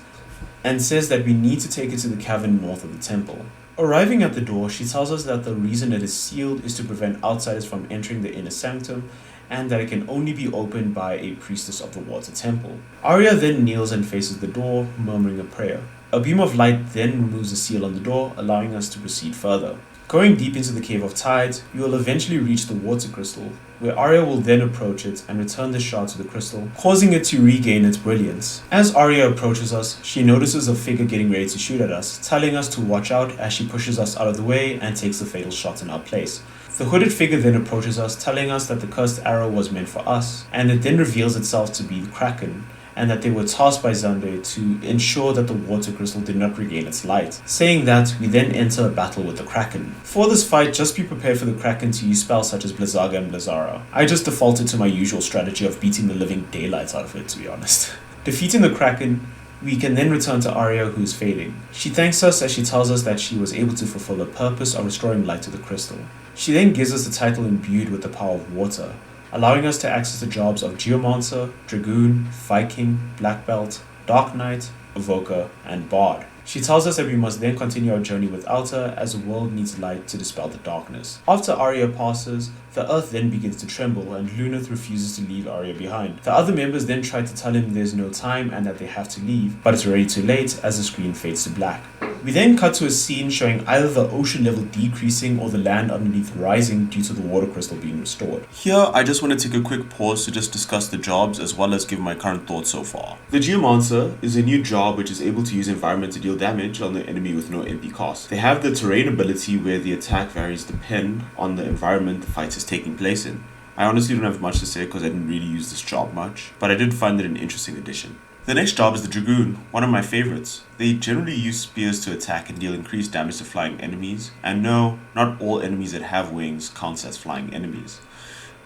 and says that we need to take it to the cavern north of the temple. Arriving at the door, she tells us that the reason it is sealed is to prevent outsiders from entering the inner sanctum, and that it can only be opened by a priestess of the water temple. Arya then kneels and faces the door, murmuring a prayer. A beam of light then removes the seal on the door, allowing us to proceed further. Going deep into the Cave of Tides, we will eventually reach the water crystal, where Arya will then approach it and return the shard to the crystal, causing it to regain its brilliance. As Arya approaches us, she notices a figure getting ready to shoot at us, telling us to watch out as she pushes us out of the way and takes the fatal shot in our place. The hooded figure then approaches us, telling us that the cursed arrow was meant for us, and it then reveals itself to be the Kraken, and that they were tasked by Xande to ensure that the water crystal did not regain its light. Saying that, we then enter a battle with the Kraken. For this fight, just be prepared for the Kraken to use spells such as Blizzaga and Blizzara. I just defaulted to my usual strategy of beating the living daylights out of it, to be honest. Defeating the Kraken, we can then return to Arya, who is fading. She thanks us as she tells us that she was able to fulfill her purpose of restoring light to the crystal. She then gives us the title imbued with the power of water, allowing us to access the jobs of Geomancer, Dragoon, Viking, Black Belt, Dark Knight, Evoker, and Bard. She tells us that we must then continue our journey without her, as the world needs light to dispel the darkness. After Arya passes, the earth then begins to tremble and Luneth refuses to leave Arya behind. The other members then try to tell him there's no time and that they have to leave, but it's already too late as the screen fades to black. We then cut to a scene showing either the ocean level decreasing or the land underneath rising due to the water crystal being restored. Here, I just want to take a quick pause to just discuss the jobs as well as give my current thoughts so far. The Geomancer is a new job which is able to use environment to deal damage on the enemy with no MP cost. They have the terrain ability where the attack varies depend on the environment the fight is taking place in. I honestly don't have much to say because I didn't really use this job much, but I did find it an interesting addition. The next job is the Dragoon, one of my favorites. They generally use spears to attack and deal increased damage to flying enemies, and no, not all enemies that have wings counts as flying enemies.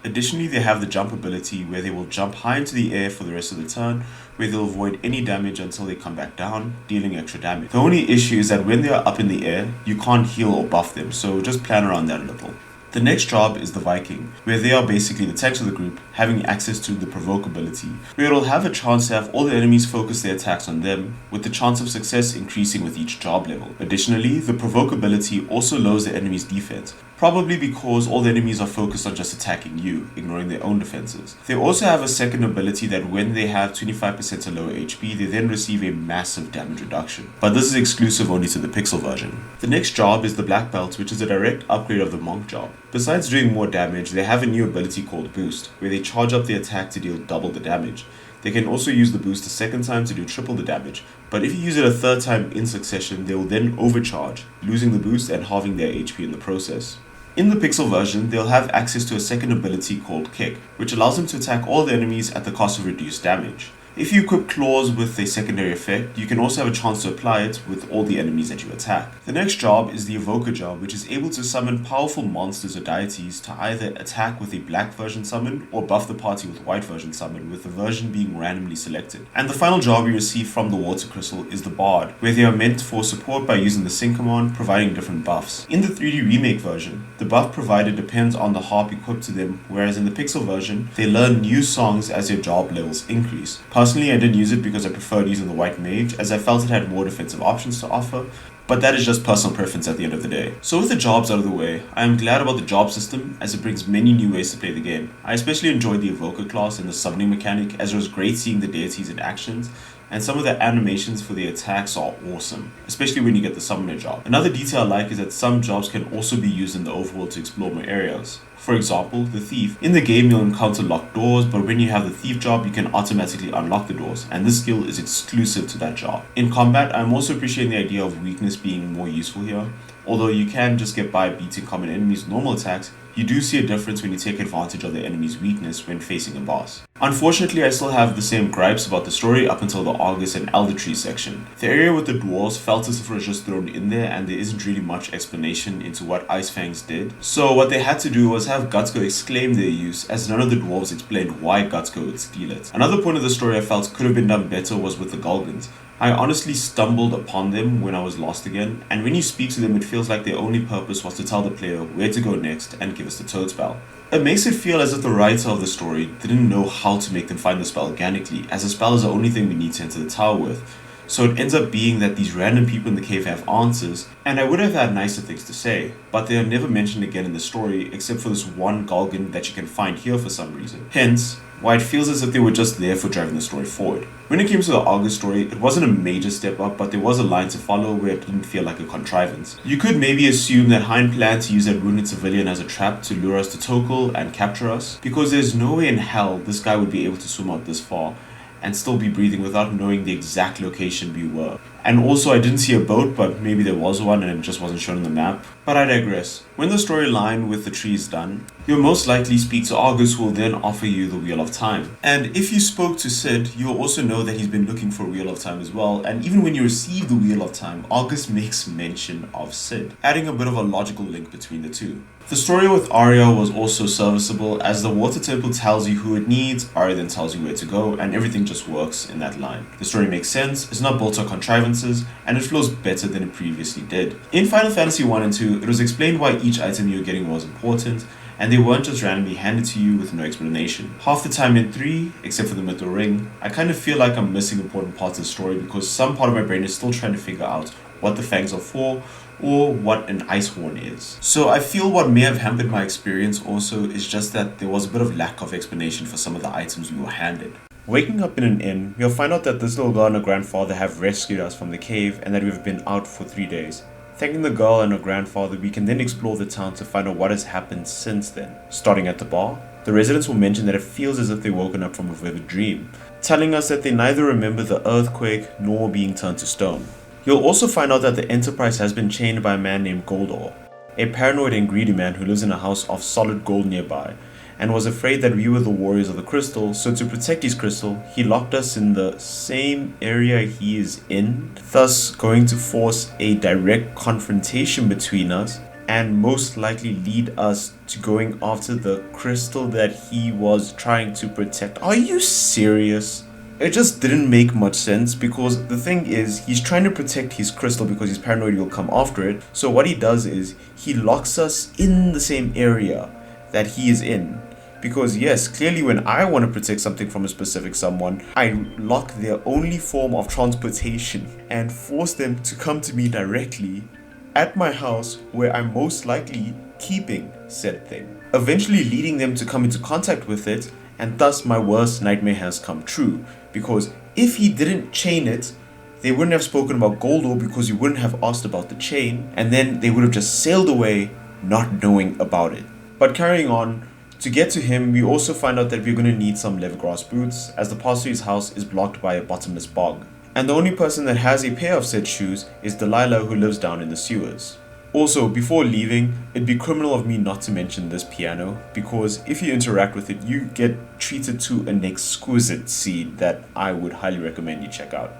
Additionally, they have the jump ability where they will jump high into the air for the rest of the turn, where they'll avoid any damage until they come back down, dealing extra damage. The only issue is that when they are up in the air, you can't heal or buff them, so just plan around that a little. The next job is the Viking, where they are basically the tanks of the group, having access to the provoke ability, where it'll have a chance to have all the enemies focus their attacks on them, with the chance of success increasing with each job level. Additionally, the provoke ability also lowers the enemy's defense, probably because all the enemies are focused on just attacking you, ignoring their own defenses. They also have a second ability that when they have 25% or lower HP, they then receive a massive damage reduction, but this is exclusive only to the pixel version. The next job is the Black Belt, which is a direct upgrade of the Monk job. Besides doing more damage, they have a new ability called Boost, where they charge up the attack to deal double the damage. They can also use the boost a second time to do triple the damage, but if you use it a third time in succession, they will then overcharge, losing the boost and halving their HP in the process. In the pixel version, they'll have access to a second ability called Kick, which allows them to attack all the enemies at the cost of reduced damage. If you equip claws with a secondary effect, you can also have a chance to apply it with all the enemies that you attack. The next job is the Evoker job, which is able to summon powerful monsters or deities to either attack with a black version summon or buff the party with white version summon, with the version being randomly selected. And the final job you receive from the Water Crystal is the Bard, where they are meant for support by using the Sync command, providing different buffs. In the 3D remake version, the buff provided depends on the harp equipped to them, whereas in the pixel version, they learn new songs as their job levels increase. Personally, I didn't use it because I preferred using the White Mage, as I felt it had more defensive options to offer, but that is just personal preference at the end of the day. So with the jobs out of the way, I am glad about the job system as it brings many new ways to play the game. I especially enjoyed the Evoker class and the summoning mechanic, as it was great seeing the deities in actions, and some of the animations for the attacks are awesome, especially when you get the summoner job. Another detail I like is that some jobs can also be used in the overworld to explore more areas. For example, the Thief. In the game you'll encounter locked doors, but when you have the Thief job you can automatically unlock the doors, and this skill is exclusive to that job. In combat, I'm also appreciating the idea of weakness being more useful here. Although you can just get by beating common enemies with normal attacks, you do see a difference when you take advantage of the enemy's weakness when facing a boss. Unfortunately, I still have the same gripes about the story up until the Argus and Elder Tree section. The area with the dwarves felt as if it was just thrown in there and there isn't really much explanation into what Ice Fangs did. So what they had to do was have Gutsco exclaim their use, as none of the dwarves explained why Gutsco would steal it. Another point of the story I felt could have been done better was with the Golgans. I honestly stumbled upon them when I was lost again, and when you speak to them it feels like their only purpose was to tell the player where to go next and give us the toad spell. It makes it feel as if the writer of the story didn't know how to make them find the spell organically, as the spell is the only thing we need to enter the tower with. So it ends up being that these random people in the cave have answers, and I would have had nicer things to say, but they are never mentioned again in the story except for this one Golgan that you can find here for some reason. Hence, why it feels as if they were just there for driving the story forward. When it came to the Argus story, it wasn't a major step up, but there was a line to follow where it didn't feel like a contrivance. You could maybe assume that Hein planned to use that wounded civilian as a trap to lure us to Tokul and capture us, because there's no way in hell this guy would be able to swim out this far and still be breathing without knowing the exact location we were. And also, I didn't see a boat, but maybe there was one and it just wasn't shown on the map. But I digress. When the storyline with the tree is done, you'll most likely speak to Argus, who will then offer you the Wheel of Time. And if you spoke to Sid, you'll also know that he's been looking for a Wheel of Time as well, and even when you receive the Wheel of Time, Argus makes mention of Sid, adding a bit of a logical link between the two. The story with Arya was also serviceable, as the Water Temple tells you who it needs, Arya then tells you where to go, and everything just works in that line. The story makes sense, it's not built on contrivances, and it flows better than it previously did. In Final Fantasy 1 and 2, it was explained why each item you were getting was important, and they weren't just randomly handed to you with no explanation. Half the time in 3, except for the Mythril Ring, I kind of feel like I'm missing important parts of the story because some part of my brain is still trying to figure out what the fangs are for, or what an ice horn is. So I feel what may have hampered my experience also is just that there was a bit of lack of explanation for some of the items we were handed. Waking up in an inn, we'll find out that this little girl and her grandfather have rescued us from the cave and that we've been out for 3 days. Thanking the girl and her grandfather, we can then explore the town to find out what has happened since then. Starting at the bar, the residents will mention that it feels as if they've woken up from a vivid dream, telling us that they neither remember the earthquake nor being turned to stone. You'll also find out that the Enterprise has been chained by a man named Goldor, a paranoid and greedy man who lives in a house of solid gold nearby, and was afraid that we were the warriors of the crystal, so to protect his crystal, he locked us in the same area he is in, thus going to force a direct confrontation between us, and most likely lead us to going after the crystal that he was trying to protect. Are you serious? It just didn't make much sense, because the thing is, he's trying to protect his crystal because he's paranoid you'll come after it. So what he does is, he locks us in the same area that he is in. Because yes, clearly when I want to protect something from a specific someone, I lock their only form of transportation and force them to come to me directly at my house where I'm most likely keeping said thing, eventually leading them to come into contact with it, and thus my worst nightmare has come true. Because if he didn't chain it, they wouldn't have spoken about Goldor because you wouldn't have asked about the chain, and then they would have just sailed away not knowing about it. But carrying on, to get to him, we also find out that we're going to need some leathergrass boots, as the path to his house is blocked by a bottomless bog. And the only person that has a pair of said shoes is Delilah, who lives down in the sewers. Also, before leaving, it'd be criminal of me not to mention this piano, because if you interact with it, you get treated to an exquisite scene that I would highly recommend you check out.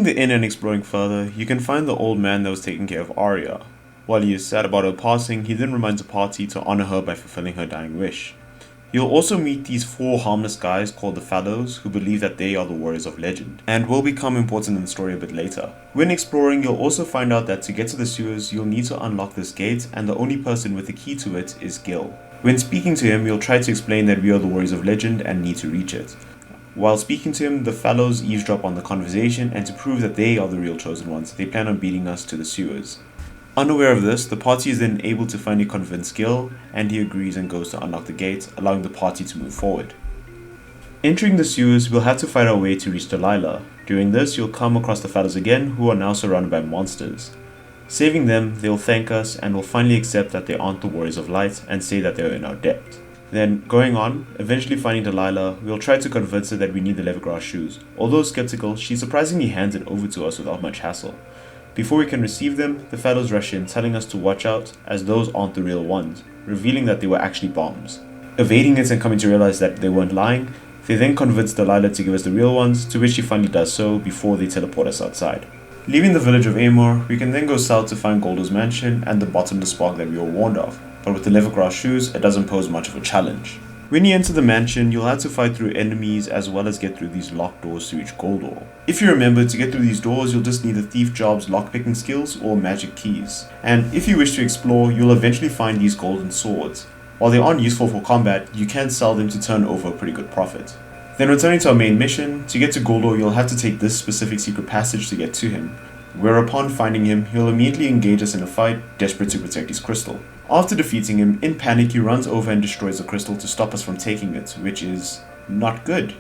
The inn and exploring further, you can find the old man that was taking care of Arya. While he is sad about her passing, he then reminds the party to honor her by fulfilling her dying wish. You'll also meet these 4 harmless guys called the Fallows, who believe that they are the warriors of legend, and will become important in the story a bit later. When exploring, you'll also find out that to get to the sewers, you'll need to unlock this gate, and the only person with the key to it is Gil. When speaking to him, you'll try to explain that we are the warriors of legend and need to reach it. While speaking to him, the fellows eavesdrop on the conversation, and to prove that they are the real chosen ones, they plan on beating us to the sewers. Unaware of this, the party is then able to finally convince Gil, and he agrees and goes to unlock the gate, allowing the party to move forward. Entering the sewers, we'll have to fight our way to reach Delilah. During this, you'll come across the fellows again, who are now surrounded by monsters. Saving them, they'll thank us and will finally accept that they aren't the warriors of light and say that they are in our debt. Then, going on, eventually finding Delilah, we'll try to convince her that we need the leather-grass shoes. Although skeptical, she surprisingly hands it over to us without much hassle. Before we can receive them, the fellows rush in, telling us to watch out, as those aren't the real ones, revealing that they were actually bombs. Evading it and coming to realize that they weren't lying, they then convince Delilah to give us the real ones, to which she finally does so before they teleport us outside. Leaving the village of Amor, we can then go south to find Goldo's mansion and the bottomless spark that we were warned of, but with the leather-grass shoes, it doesn't pose much of a challenge. When you enter the mansion, you'll have to fight through enemies as well as get through these locked doors to reach Goldor. If you remember, to get through these doors, you'll just need the Thief Job's lockpicking skills or magic keys. And if you wish to explore, you'll eventually find these golden swords. While they aren't useful for combat, you can sell them to turn over a pretty good profit. Then returning to our main mission, to get to Goldor you'll have to take this specific secret passage to get to him, where upon finding him, he'll immediately engage us in a fight, desperate to protect his crystal. After defeating him, in panic he runs over and destroys the crystal to stop us from taking it, which is not good.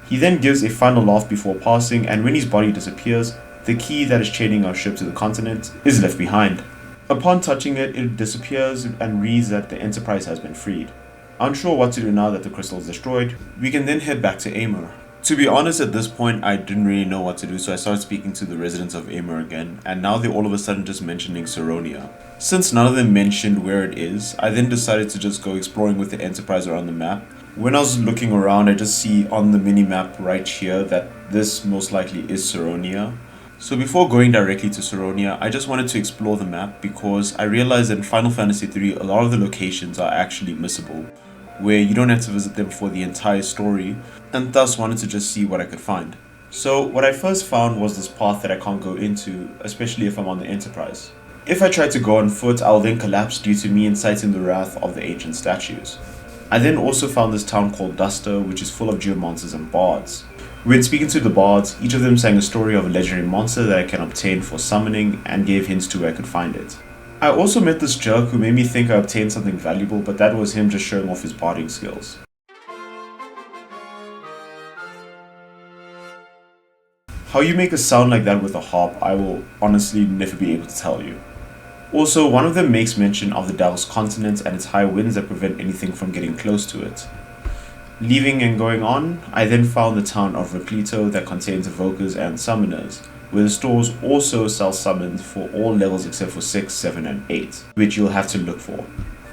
He then gives a final laugh before passing, and when his body disappears, the key that is chaining our ship to the continent is left behind. Upon touching it, it disappears and reads that the Enterprise has been freed. Unsure what to do now that the crystal is destroyed, we can then head back to Amor. To be honest, at this point I didn't really know what to do, so I started speaking to the residents of Amor again, and now they're all of a sudden just mentioning Saronia. Since none of them mentioned where it is, I then decided to just go exploring with the Enterprise around the map. When I was looking around, I just see on the mini-map right here that this most likely is Saronia. So before going directly to Saronia, I just wanted to explore the map because I realized that in Final Fantasy III a lot of the locations are actually missable, where you don't have to visit them for the entire story, and thus wanted to just see what I could find. So what I first found was this path that I can't go into, especially if I'm on the Enterprise. If I try to go on foot, I'll then collapse due to me inciting the wrath of the ancient statues. I then also found this town called Duster, which is full of geomonsters and bards. When speaking to the bards, each of them sang a story of a legendary monster that I can obtain for summoning and gave hints to where I could find it. I also met this jerk who made me think I obtained something valuable, but that was him just showing off his barding skills. How you make a sound like that with a harp, I will honestly never be able to tell you. Also, one of them makes mention of the Devil's Continent and its high winds that prevent anything from getting close to it. Leaving and going on, I then found the town of Repleto that contains evokers and summoners, where the stores also sell summons for all levels except for 6, 7, and 8, which you'll have to look for.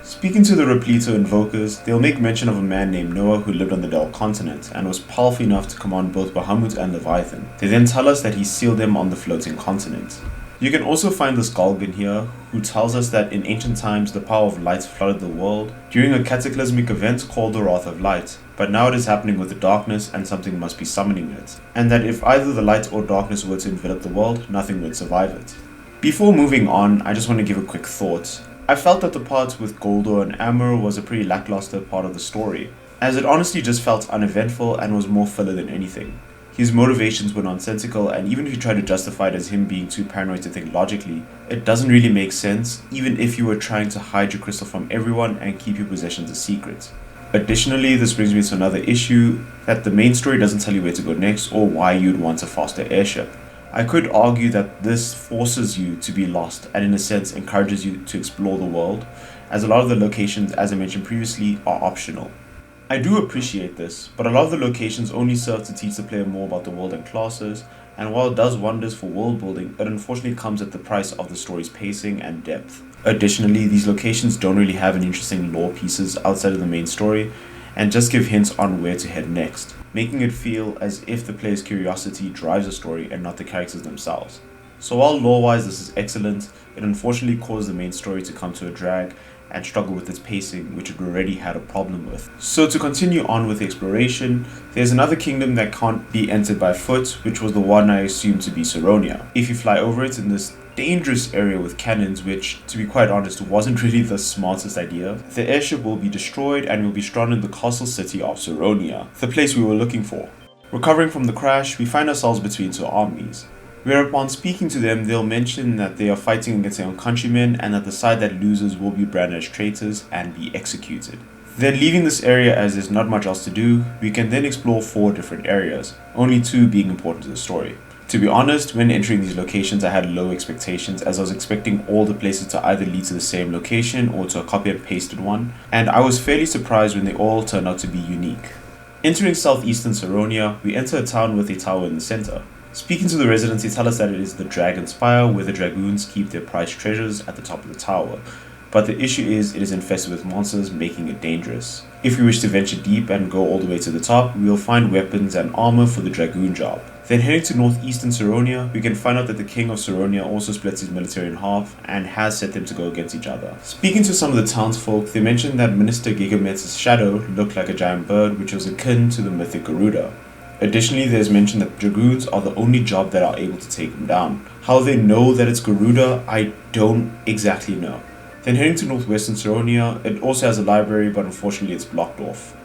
Speaking to the Repleto invokers, they'll make mention of a man named Noah who lived on the Del Continent and was powerful enough to command both Bahamut and Leviathan. They then tell us that he sealed them on the floating continent. You can also find this Augen here, who tells us that in ancient times the power of light flooded the world during a cataclysmic event called the Wrath of Light, but now it is happening with the darkness and something must be summoning it, and that if either the light or darkness were to envelop the world, nothing would survive it. Before moving on, I just want to give a quick thought. I felt that the part with Goldor and Amor was a pretty lackluster part of the story, as it honestly just felt uneventful and was more filler than anything. His motivations were nonsensical, and even if you try to justify it as him being too paranoid to think logically, it doesn't really make sense, even if you were trying to hide your crystal from everyone and keep your possessions a secret. Additionally, this brings me to another issue, that the main story doesn't tell you where to go next or why you'd want a faster airship. I could argue that this forces you to be lost and in a sense encourages you to explore the world, as a lot of the locations, as I mentioned previously, are optional. I do appreciate this, but a lot of the locations only serve to teach the player more about the world and classes, and while it does wonders for world building, it unfortunately comes at the price of the story's pacing and depth. Additionally, these locations don't really have any interesting lore pieces outside of the main story, and just give hints on where to head next, making it feel as if the player's curiosity drives the story and not the characters themselves. So while lore-wise this is excellent, it unfortunately caused the main story to come to a drag and struggle with its pacing, which it already had a problem with. So to continue on with the exploration, there's another kingdom that can't be entered by foot, which was the one I assumed to be Saronia. If you fly over it in this dangerous area with cannons, which, to be quite honest, wasn't really the smartest idea. The airship will be destroyed and we'll be stranded in the castle city of Saronia, the place we were looking for. Recovering from the crash, we find ourselves between two armies. Whereupon speaking to them, they'll mention that they are fighting against their own countrymen and that the side that loses will be branded as traitors and be executed. Then leaving this area as there's not much else to do, we can then explore 4 different areas, only 2 being important to the story. To be honest, when entering these locations I had low expectations as I was expecting all the places to either lead to the same location or to a copy and pasted one, and I was fairly surprised when they all turned out to be unique. Entering southeastern Saronia, we enter a town with a tower in the center. Speaking to the residents, they tell us that it is the Dragon's Spire where the dragoons keep their prized treasures at the top of the tower. But the issue is it is infested with monsters, making it dangerous. If we wish to venture deep and go all the way to the top, we will find weapons and armor for the dragoon job. Then heading to northeastern Saronia, we can find out that the king of Saronia also splits his military in half and has set them to go against each other. Speaking to some of the townsfolk, they mentioned that Minister Gigamet's shadow looked like a giant bird which was akin to the mythic Garuda. Additionally, there's mention that dragoons are the only job that are able to take him down. How they know that it's Garuda, I don't exactly know. Then heading to northwestern Saronia, it also has a library, but unfortunately it's blocked off.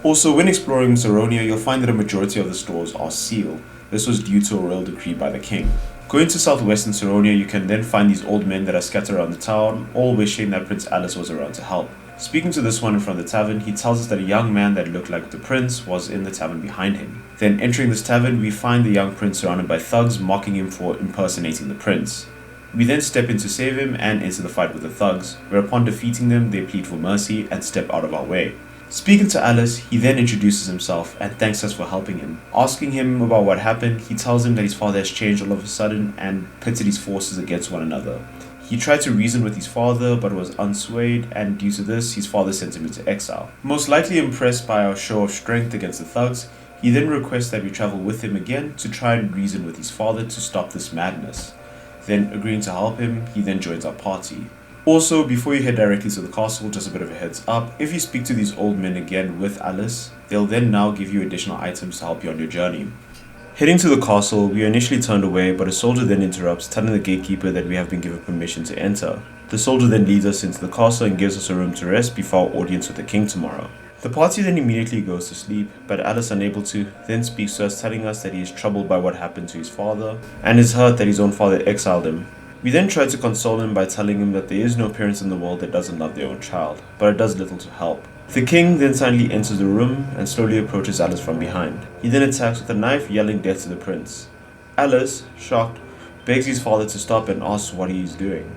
Also, when exploring Saronia, you'll find that a majority of the stores are sealed. This was due to a royal decree by the king. Going to southwestern Saronia, you can then find these old men that are scattered around the town, all wishing that Prince Alice was around to help. Speaking to this one in front of the tavern, he tells us that a young man that looked like the prince was in the tavern behind him. Then entering this tavern, we find the young prince surrounded by thugs mocking him for impersonating the prince. We then step in to save him and enter the fight with the thugs, where upon defeating them, they plead for mercy and step out of our way. Speaking to Alice, he then introduces himself and thanks us for helping him. Asking him about what happened, he tells him that his father has changed all of a sudden and pitted his forces against one another. He tried to reason with his father but was unswayed, and due to this, his father sent him into exile. Most likely impressed by our show of strength against the thugs, he then requests that we travel with him again to try and reason with his father to stop this madness. Then agreeing to help him, he then joins our party. Also, before you head directly to the castle, just a bit of a heads up, if you speak to these old men again with Alice, they'll then now give you additional items to help you on your journey. Heading to the castle, we are initially turned away, but a soldier then interrupts, telling the gatekeeper that we have been given permission to enter. The soldier then leads us into the castle and gives us a room to rest before our audience with the king tomorrow. The party then immediately goes to sleep, but Alice, unable to, then speaks to us, telling us that he is troubled by what happened to his father and is hurt that his own father exiled him. We then try to console him by telling him that there is no parent in the world that doesn't love their own child, but it does little to help. The king then silently enters the room and slowly approaches Alice from behind. He then attacks with a knife, yelling death to the prince. Alice, shocked, begs his father to stop and asks what he is doing.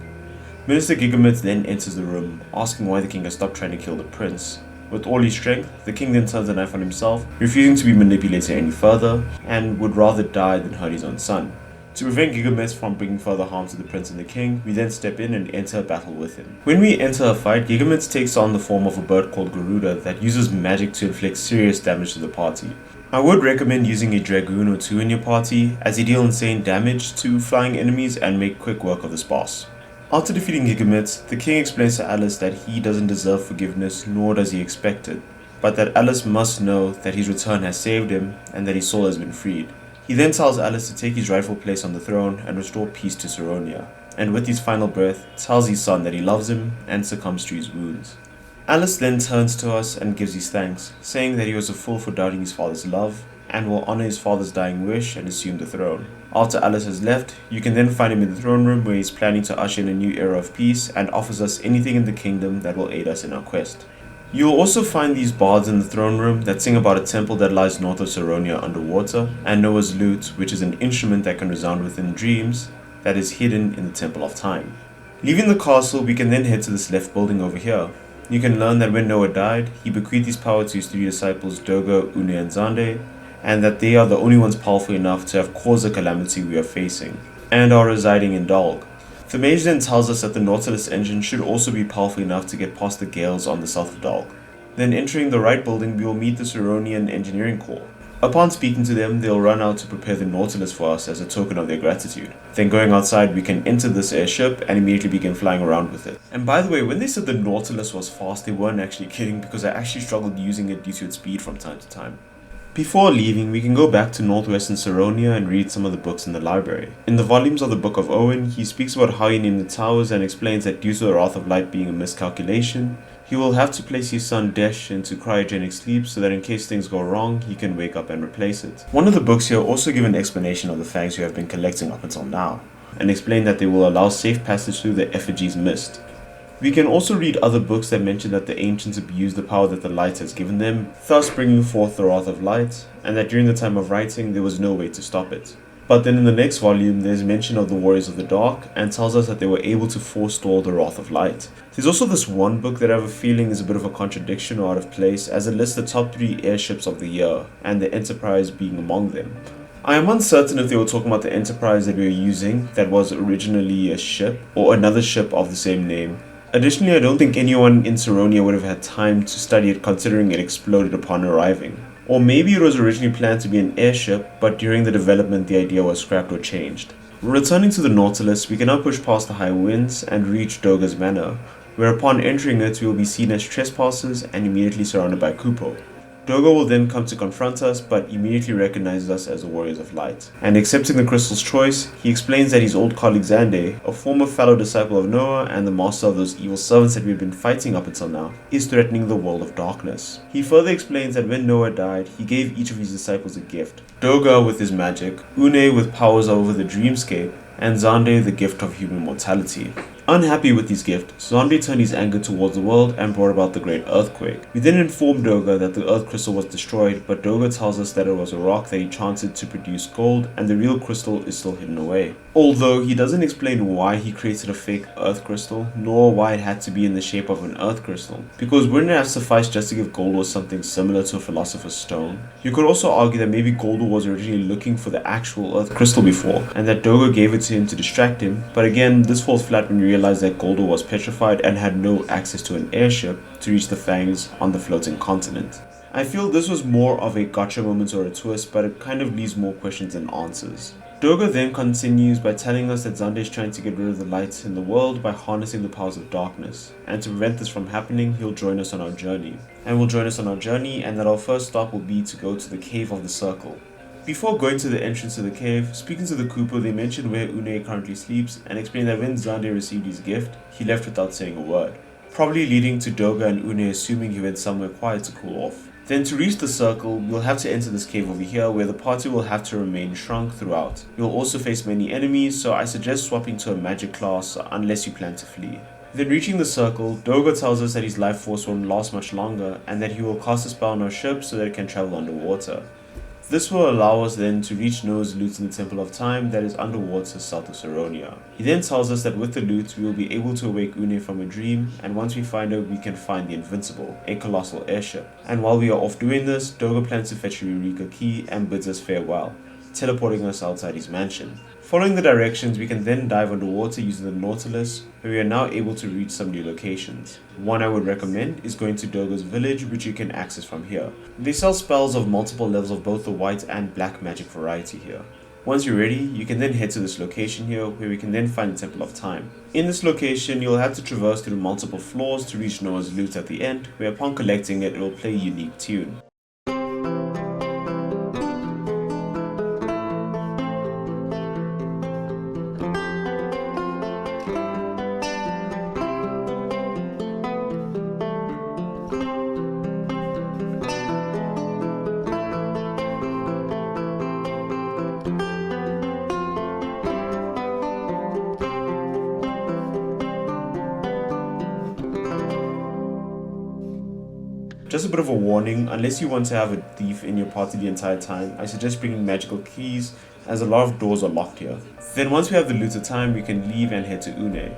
Minister Gigamet then enters the room, asking why the king has stopped trying to kill the prince. With all his strength, the king then turns the knife on himself, refusing to be manipulated any further, and would rather die than hurt his own son. To prevent Gigamet from bringing further harm to the prince and the king, we then step in and enter a battle with him. When we enter a fight, Gigamet takes on the form of a bird called Garuda that uses magic to inflict serious damage to the party. I would recommend using a dragoon or 2 in your party, as they deal insane damage to flying enemies and make quick work of this boss. After defeating Gigamet, the king explains to Alice that he doesn't deserve forgiveness, nor does he expect it, but that Alice must know that his return has saved him and that his soul has been freed. He then tells Alice to take his rightful place on the throne and restore peace to Saronia, and with his final breath, tells his son that he loves him and succumbs to his wounds. Alice then turns to us and gives his thanks, saying that he was a fool for doubting his father's love, and will honor his father's dying wish and assume the throne. After Alice has left, you can then find him in the throne room where he's planning to usher in a new era of peace and offers us anything in the kingdom that will aid us in our quest. You will also find these bards in the throne room that sing about a temple that lies north of Saronia underwater, and Noah's lute, which is an instrument that can resound within dreams that is hidden in the Temple of Time. Leaving the castle, we can then head to this left building over here. You can learn that when Noah died, he bequeathed his power to his 3 disciples Doga, Une and Zande, and that they are the only ones powerful enough to have caused the calamity we are facing, and are residing in Dalg. The mage then tells us that the Nautilus engine should also be powerful enough to get past the gales on the south of Dalg. Then entering the right building, we will meet the Saronian Engineering Corps. Upon speaking to them, they'll run out to prepare the Nautilus for us as a token of their gratitude. Then going outside, we can enter this airship and immediately begin flying around with it. And by the way, when they said the Nautilus was fast, they weren't actually kidding, because I actually struggled using it due to its speed from time to time. Before leaving, we can go back to northwestern Saronia and read some of the books in the library. In the volumes of the Book of Augen, he speaks about how he named the towers and explains that due to the Wrath of Light being a miscalculation, he will have to place his son Desh into cryogenic sleep so that in case things go wrong, he can wake up and replace it. One of the books here also give an explanation of the fangs you have been collecting up until now, and explain that they will allow safe passage through the effigies mist. We can also read other books that mention that the ancients abused the power that the light has given them, thus bringing forth the Wrath of Light, and that during the time of writing there was no way to stop it. But then in the next volume, there's mention of the Warriors of the Dark and tells us that they were able to forestall the Wrath of Light. There's also this one book that I have a feeling is a bit of a contradiction or out of place, as it lists the top 3 airships of the year, and the Enterprise being among them. I am uncertain if they were talking about the Enterprise that we were using, that was originally a ship, or another ship of the same name. Additionally, I don't think anyone in Saronia would have had time to study it considering it exploded upon arriving. Or maybe it was originally planned to be an airship, but during the development the idea was scrapped or changed. Returning to the Nautilus, we can now push past the high winds and reach Doga's Manor, where upon entering it we will be seen as trespassers and immediately surrounded by Kupo. Doga will then come to confront us, but immediately recognizes us as the Warriors of Light. And accepting the crystal's choice, he explains that his old colleague Xande, a former fellow disciple of Noah and the master of those evil servants that we have been fighting up until now, is threatening the world of darkness. He further explains that when Noah died, he gave each of his disciples a gift. Doga with his magic, Une with powers over the dreamscape, and Xande the gift of human mortality. Unhappy with his gift, Xande turned his anger towards the world and brought about the Great Earthquake. We then informed Doga that the Earth crystal was destroyed, but Doga tells us that it was a rock that he chanced to produce gold and the real crystal is still hidden away. Although he doesn't explain why he created a fake Earth crystal, nor why it had to be in the shape of an Earth crystal, because wouldn't it have sufficed just to give Goldor something similar to a Philosopher's Stone? You could also argue that maybe Goldor was originally looking for the actual Earth crystal before, and that Doga gave it to him to distract him, but again, this falls flat when you realize that Goldor was petrified and had no access to an airship to reach the fangs on the floating continent. I feel this was more of a gotcha moment or a twist, but it kind of leaves more questions than answers. Doga then continues by telling us that Xande is trying to get rid of the light in the world by harnessing the powers of darkness, and to prevent this from happening, he'll join us on our journey. And that our first stop will be to go to the Cave of the Circle. Before going to the entrance to the cave, speaking to the Kupo, they mention where Une currently sleeps and explain that when Xande received his gift, he left without saying a word, probably leading to Doga and Une assuming he went somewhere quiet to cool off. Then to reach the circle, we'll have to enter this cave over here where the party will have to remain shrunk throughout. You'll also face many enemies, so I suggest swapping to a magic class unless you plan to flee. Then reaching the circle, Doga tells us that his life force won't last much longer and that he will cast a spell on our ship so that it can travel underwater. This will allow us then to reach Noah's loot in the Temple of Time that is underwater south of Saronia. He then tells us that with the loot we will be able to awake Une from a dream, and once we find her we can find the Invincible, a colossal airship. And while we are off doing this, Doga plans to fetch a Eureka key and bids us farewell, teleporting us outside his mansion. Following the directions, we can then dive underwater using the Nautilus, where we are now able to reach some new locations. One I would recommend is going to Doga's village, which you can access from here. They sell spells of multiple levels of both the white and black magic variety here. Once you're ready, you can then head to this location here, where we can then find the Temple of Time. In this location, you'll have to traverse through multiple floors to reach Noah's loot at the end, where upon collecting it, it will play a unique tune. Just a bit of a warning, unless you want to have a thief in your party the entire time, I suggest bringing magical keys as a lot of doors are locked here. Then once we have the loot of time, we can leave and head to Une.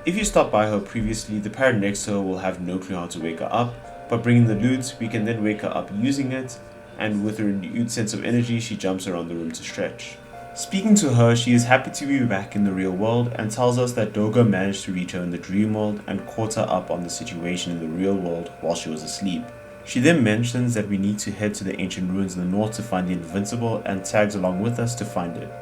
If you stopped by her previously, the parrot next to her will have no clue how to wake her up, but bringing the loot, we can then wake her up using it, and with a renewed sense of energy, she jumps around the room to stretch. Speaking to her, she is happy to be back in the real world and tells us that Doga managed to reach her in the dream world and caught her up on the situation in the real world while she was asleep. She then mentions that we need to head to the ancient ruins in the north to find the Invincible and tags along with us to find it.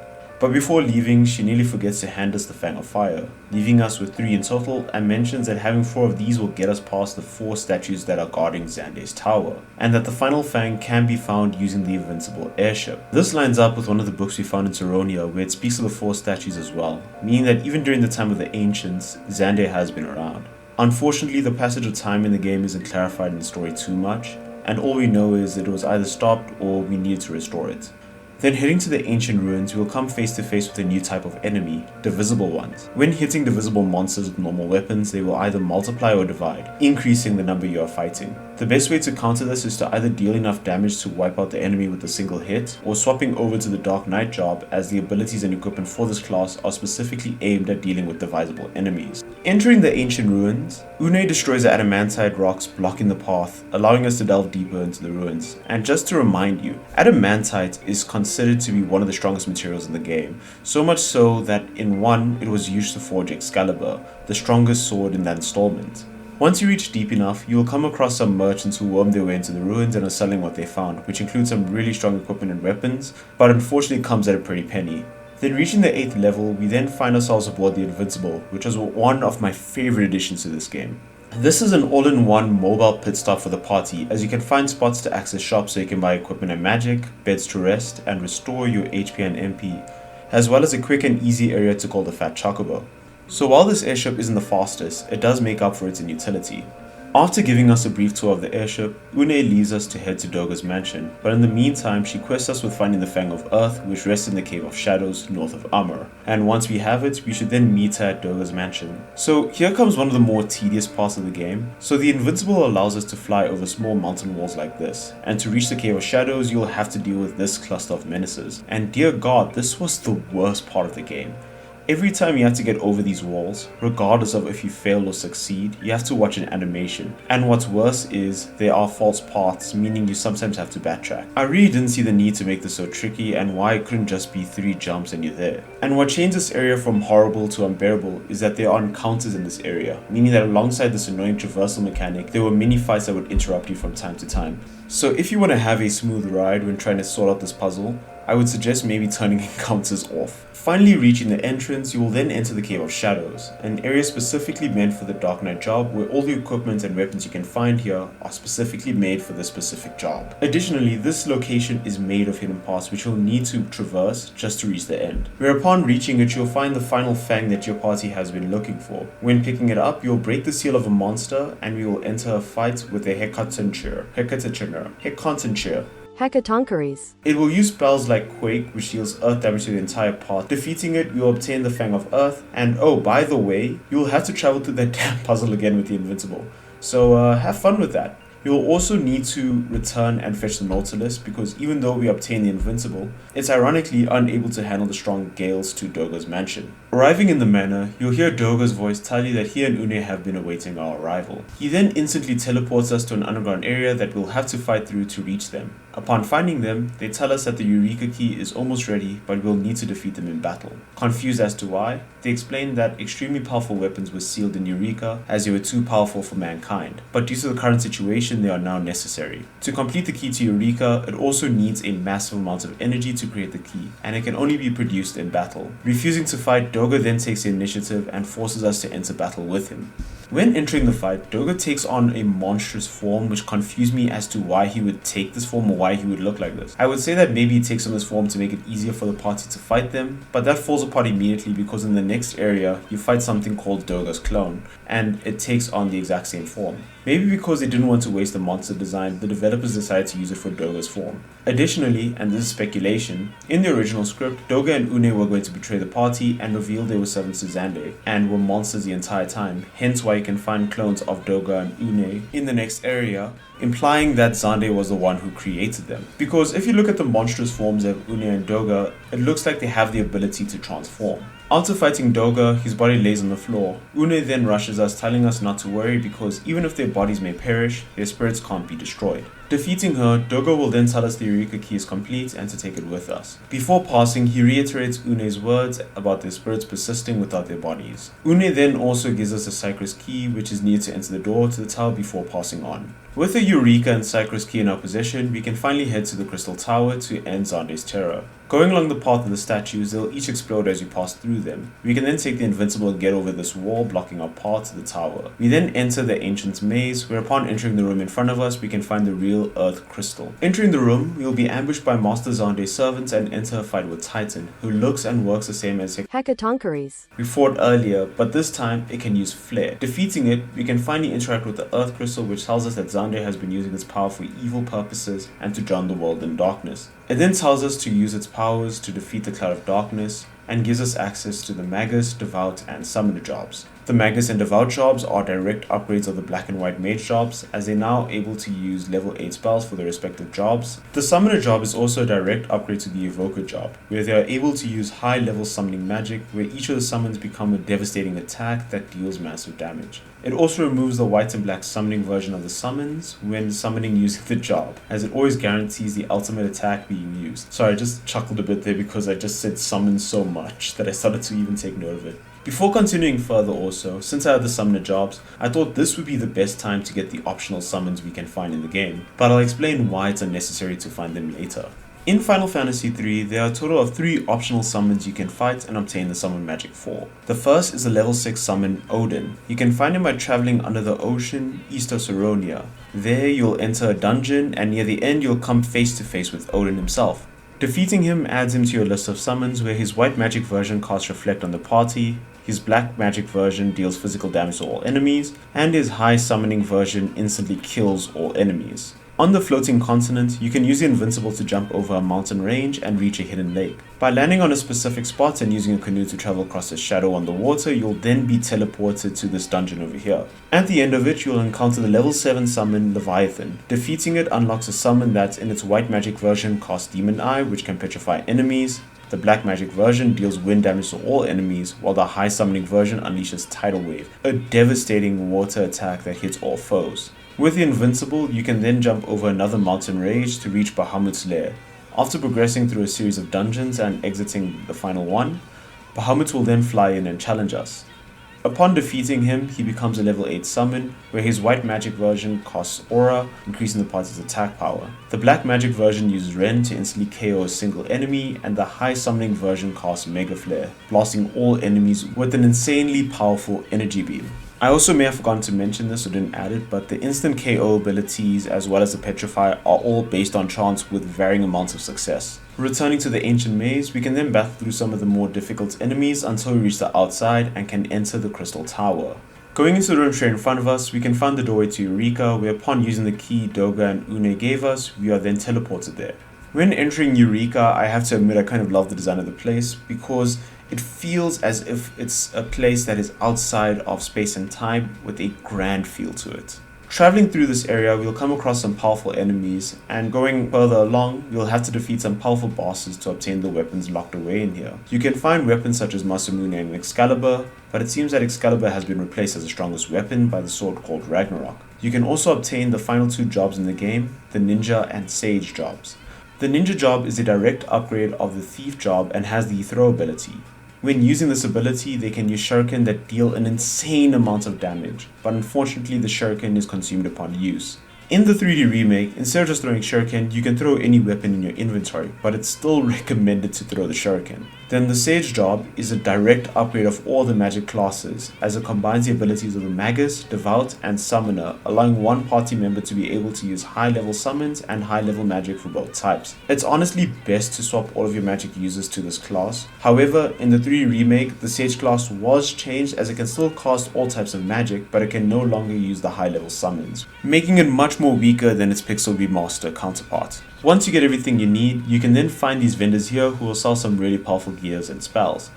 But before leaving, she nearly forgets to hand us the Fang of Fire, leaving us with 3 in total, and mentions that having 4 of these will get us past the 4 statues that are guarding Xande's tower, and that the final Fang can be found using the invincible airship. This lines up with one of the books we found in Saronia, where it speaks of the 4 statues as well, meaning that even during the time of the ancients, Xande has been around. Unfortunately, the passage of time in the game isn't clarified in the story too much, and all we know is that it was either stopped or we needed to restore it. Then heading to the ancient ruins, we will come face to face with a new type of enemy, divisible ones. When hitting divisible monsters with normal weapons, they will either multiply or divide, increasing the number you are fighting. The best way to counter this is to either deal enough damage to wipe out the enemy with a single hit, or swapping over to the Dark Knight job, as the abilities and equipment for this class are specifically aimed at dealing with divisible enemies. Entering the ancient ruins, Une destroys the adamantite rocks blocking the path, allowing us to delve deeper into the ruins. And just to remind you, adamantite is considered to be one of the strongest materials in the game, so much so that in 1 it was used to forge Excalibur, the strongest sword in that installment. Once you reach deep enough, you will come across some merchants who worm their way into the ruins and are selling what they found, which includes some really strong equipment and weapons, but unfortunately comes at a pretty penny. Then reaching the 8th level, we then find ourselves aboard the Invincible, which was one of my favorite additions to this game. This is an all-in-one mobile pit stop for the party, as you can find spots to access shops so you can buy equipment and magic, beds to rest, and restore your HP and MP, as well as a quick and easy area to call the Fat Chocobo. So while this airship isn't the fastest, it does make up for it in utility. After giving us a brief tour of the airship, Une leaves us to head to Doga's mansion, but in the meantime she quests us with finding the Fang of Earth, which rests in the Cave of Shadows north of Amur, and once we have it, we should then meet her at Doga's mansion. So here comes one of the more tedious parts of the game. So the Invincible allows us to fly over small mountain walls like this, and to reach the Cave of Shadows you'll have to deal with this cluster of menaces, and dear god, this was the worst part of the game. Every time you have to get over these walls, regardless of if you fail or succeed, you have to watch an animation. And what's worse is, there are false paths, meaning you sometimes have to backtrack. I really didn't see the need to make this so tricky and why it couldn't just be 3 jumps and you're there. And what changed this area from horrible to unbearable is that there are encounters in this area, meaning that alongside this annoying traversal mechanic, there were mini fights that would interrupt you from time to time. So if you want to have a smooth ride when trying to sort out this puzzle, I would suggest maybe turning encounters off. Finally reaching the entrance, you will then enter the Cave of Shadows, an area specifically meant for the Dark Knight job where all the equipment and weapons you can find here are specifically made for this specific job. Additionally, this location is made of hidden paths which you'll need to traverse just to reach the end, where upon reaching it you'll find the final Fang that your party has been looking for. When picking it up, you'll break the seal of a monster and we will enter a fight with a Hecatoncheir. Hecatoncheires. It will use spells like Quake, which deals earth damage to the entire path. Defeating it, you will obtain the Fang of Earth, and oh, by the way, you will have to travel through that damn puzzle again with the Invincible. So have fun with that. You will also need to return and fetch the Nautilus, because even though we obtain the Invincible, it's ironically unable to handle the strong gales to Doga's mansion. Arriving in the manor, you'll hear Doga's voice tell you that he and Une have been awaiting our arrival. He then instantly teleports us to an underground area that we'll have to fight through to reach them. Upon finding them, they tell us that the Eureka key is almost ready, but we'll need to defeat them in battle. Confused as to why, they explain that extremely powerful weapons were sealed in Eureka as they were too powerful for mankind, but due to the current situation they are now necessary. To complete the key to Eureka, it also needs a massive amount of energy to create the key, and it can only be produced in battle. Refusing to fight, Doga then takes the initiative and forces us to enter battle with him. When entering the fight, Doga takes on a monstrous form which confused me as to why he would take this form or why he would look like this. I would say that maybe he takes on this form to make it easier for the party to fight them, but that falls apart immediately because in the next area, you fight something called Doga's clone, and it takes on the exact same form. Maybe because they didn't want to waste the monster design, the developers decided to use it for Doga's form. Additionally, and this is speculation, in the original script, Doga and Une were going to betray the party and reveal they were servants to Xande, and were monsters the entire time, hence why you can find clones of Doga and Une in the next area, implying that Xande was the one who created them. Because if you look at the monstrous forms of Une and Doga, it looks like they have the ability to transform. After fighting Doga, his body lays on the floor. Une then rushes us, telling us not to worry because even if their bodies may perish, their spirits can't be destroyed. Defeating her, Doga will then tell us the Eureka key is complete and to take it with us. Before passing, he reiterates Une's words about their spirits persisting without their bodies. Une then also gives us a Cypress key which is needed to enter the door to the tower before passing on. With the Eureka and Cypress key in our possession, we can finally head to the Crystal Tower to end Xande's terror. Going along the path of the statues, they'll each explode as you pass through them. We can then take the invincible and get over this wall blocking our path to the tower. We then enter the ancient maze, where upon entering the room in front of us, we can find the real earth crystal. Entering the room, we will be ambushed by Master Zande's servants and enter a fight with Titan, who looks and works the same as Hecatoncheires we fought earlier, but this time it can use flare. Defeating it, we can finally interact with the earth crystal, which tells us that Zande has been using its power for evil purposes and to drown the world in darkness. It then tells us to use its powers to defeat the Cloud of Darkness, and gives us access to the Magus, Devout, and Summoner jobs. The Magus and Devout jobs are direct upgrades of the Black and White Mage jobs, as they're now able to use level 8 spells for their respective jobs. The Summoner job is also a direct upgrade to the Evoker job, where they are able to use high level summoning magic, where each of the summons become a devastating attack that deals massive damage. It also removes the white and black summoning version of the summons when summoning using the job, as it always guarantees the ultimate attack being used. Sorry, I just chuckled a bit there because I just said summon so much that I started to even take note of it. Before continuing further also, since I have the summoner jobs, I thought this would be the best time to get the optional summons we can find in the game, but I'll explain why it's unnecessary to find them later. In Final Fantasy III, there are a total of 3 optional summons you can fight and obtain the summon magic for. The first is the level 6 summon Augen. You can find him by traveling under the ocean east of Saronia. There you'll enter a dungeon, and near the end you'll come face to face with Augen himself. Defeating him adds him to your list of summons, where his white magic version casts Reflect on the party, his black magic version deals physical damage to all enemies, and his high summoning version instantly kills all enemies. On the floating continent, you can use the invincible to jump over a mountain range and reach a hidden lake. By landing on a specific spot and using a canoe to travel across a shadow on the water, you'll then be teleported to this dungeon over here. At the end of it, you'll encounter the level 7 summon Leviathan. Defeating it unlocks a summon that in its white magic version casts Demon Eye, which can petrify enemies. The black magic version deals wind damage to all enemies, while the high summoning version unleashes Tidal Wave, a devastating water attack that hits all foes. With the invincible, you can then jump over another mountain range to reach Bahamut's lair. After progressing through a series of dungeons and exiting the final one, Bahamut will then fly in and challenge us. Upon defeating him, he becomes a level 8 summon, where his white magic version casts Aura, increasing the party's attack power. The black magic version uses Ren to instantly KO a single enemy, and the high summoning version casts Mega Flare, blasting all enemies with an insanely powerful energy beam. I also may have forgotten to mention this or didn't add it, but the instant KO abilities as well as the Petrify are all based on chance with varying amounts of success. Returning to the ancient maze, we can then battle through some of the more difficult enemies until we reach the outside and can enter the Crystal Tower. Going into the room straight in front of us, we can find the doorway to Eureka, where upon using the key Doga and Une gave us, we are then teleported there. When entering Eureka, I have to admit I kind of love the design of the place because it feels as if it's a place that is outside of space and time with a grand feel to it. Traveling through this area, we'll come across some powerful enemies, and going further along, you'll have to defeat some powerful bosses to obtain the weapons locked away in here. You can find weapons such as Masamune and Excalibur, but it seems that Excalibur has been replaced as the strongest weapon by the sword called Ragnarok. You can also obtain the final 2 jobs in the game, the Ninja and Sage jobs. The Ninja job is a direct upgrade of the Thief job and has the Throw ability. When using this ability, they can use shuriken that deal an insane amount of damage, but unfortunately the shuriken is consumed upon use. In the 3D remake, instead of just throwing shuriken, you can throw any weapon in your inventory, but it's still recommended to throw the shuriken. Then the Sage job is a direct upgrade of all the magic classes, as it combines the abilities of the Magus, Devout, and Summoner, allowing one party member to be able to use high level summons and high level magic for both types. It's honestly best to swap all of your magic users to this class. However, in the 3D remake, the Sage class was changed as it can still cast all types of magic, but it can no longer use the high level summons, making it much more weaker than its Pixel Remaster counterpart. Once you get everything you need, you can then find these vendors here who will sell some really powerful gears and spells.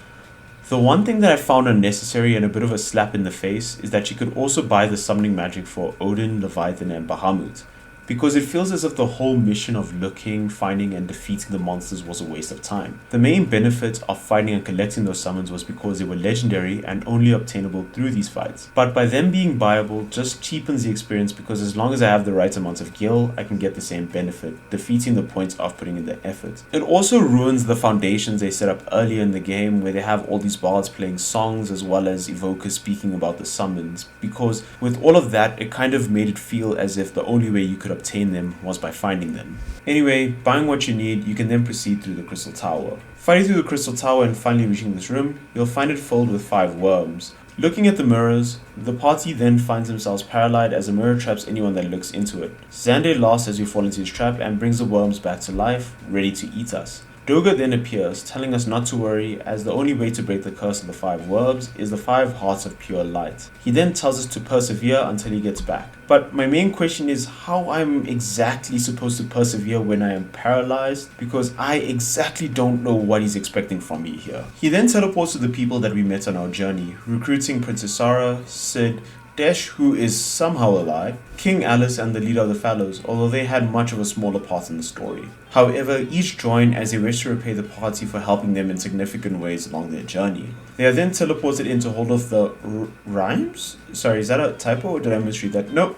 The one thing that I found unnecessary and a bit of a slap in the face is that you could also buy the summoning magic for Odin, Leviathan, and Bahamut, because it feels as if the whole mission of looking, finding, and defeating the monsters was a waste of time. The main benefit of finding and collecting those summons was because they were legendary and only obtainable through these fights. But by them being buyable just cheapens the experience, because as long as I have the right amount of gil, I can get the same benefit, defeating the point of putting in the effort. It also ruins the foundations they set up earlier in the game, where they have all these bards playing songs as well as evokers speaking about the summons, because with all of that, it kind of made it feel as if the only way you could obtain them was by finding them. Anyway, buying what you need, you can then proceed through the Crystal Tower. Fighting through the Crystal Tower and finally reaching this room, you'll find it filled with 5 worms. Looking at the mirrors, the party then finds themselves paralyzed as a mirror traps anyone that looks into it. Xande laughs as we fall into his trap and brings the worms back to life, ready to eat us. Doga then appears, telling us not to worry, as the only way to break the curse of the 5 worms is the 5 hearts of pure light. He then tells us to persevere until he gets back. But my main question is how I'm exactly supposed to persevere when I am paralyzed, because I exactly don't know what he's expecting from me here. He then teleports to the people that we met on our journey, recruiting Princess Sarah, Sid, Desh, who is somehow alive, King Alice, and the leader of the Fallows, although they had much of a smaller part in the story. However, each join as they wish to repay the party for helping them in significant ways along their journey. They are then teleported in to hold off the rhymes? Sorry, is that a typo or did I misread that? No,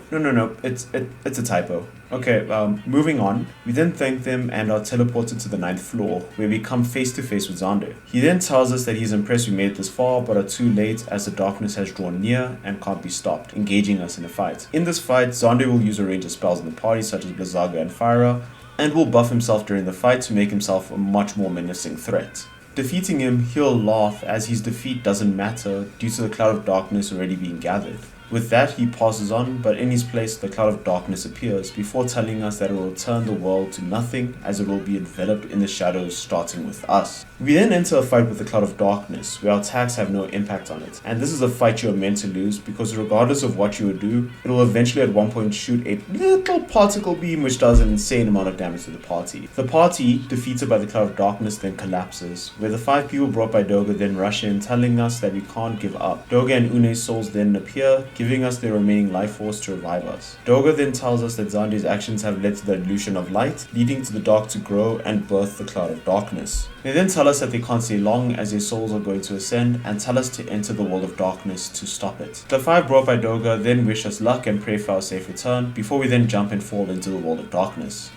it's a typo. Okay, moving on. We then thank them and are teleported to the 9th floor, where we come face to face with Xande. He then tells us that he's impressed we made it this far, but are too late as the darkness has drawn near and can't be stopped, engaging us in a fight. In this fight, Xande will use a range of spells in the party such as Blizzaga and Fyra, and will buff himself during the fight to make himself a much more menacing threat. Defeating him, he'll laugh as his defeat doesn't matter due to the cloud of darkness already being gathered. With that, he passes on, but in his place, the cloud of darkness appears, before telling us that it will turn the world to nothing as it will be enveloped in the shadows, starting with us. We then enter a fight with the cloud of darkness, where our attacks have no impact on it, and this is a fight you are meant to lose, because regardless of what you would do, it will eventually at one point shoot a little particle beam which does an insane amount of damage to the party. The party, defeated by the cloud of darkness, then collapses, where the 5 people brought by Doga then rush in, telling us that we can't give up. Doga and Une's souls then appear, giving us their remaining life force to revive us. Doga then tells us that Xande's actions have led to the illusion of light, leading to the dark to grow and birth the cloud of darkness. They then tell us that they can't stay long as their souls are going to ascend, and tell us to enter the world of darkness to stop it. The 5 brought by Doga then wish us luck and pray for our safe return, before we then jump and fall into the world of darkness.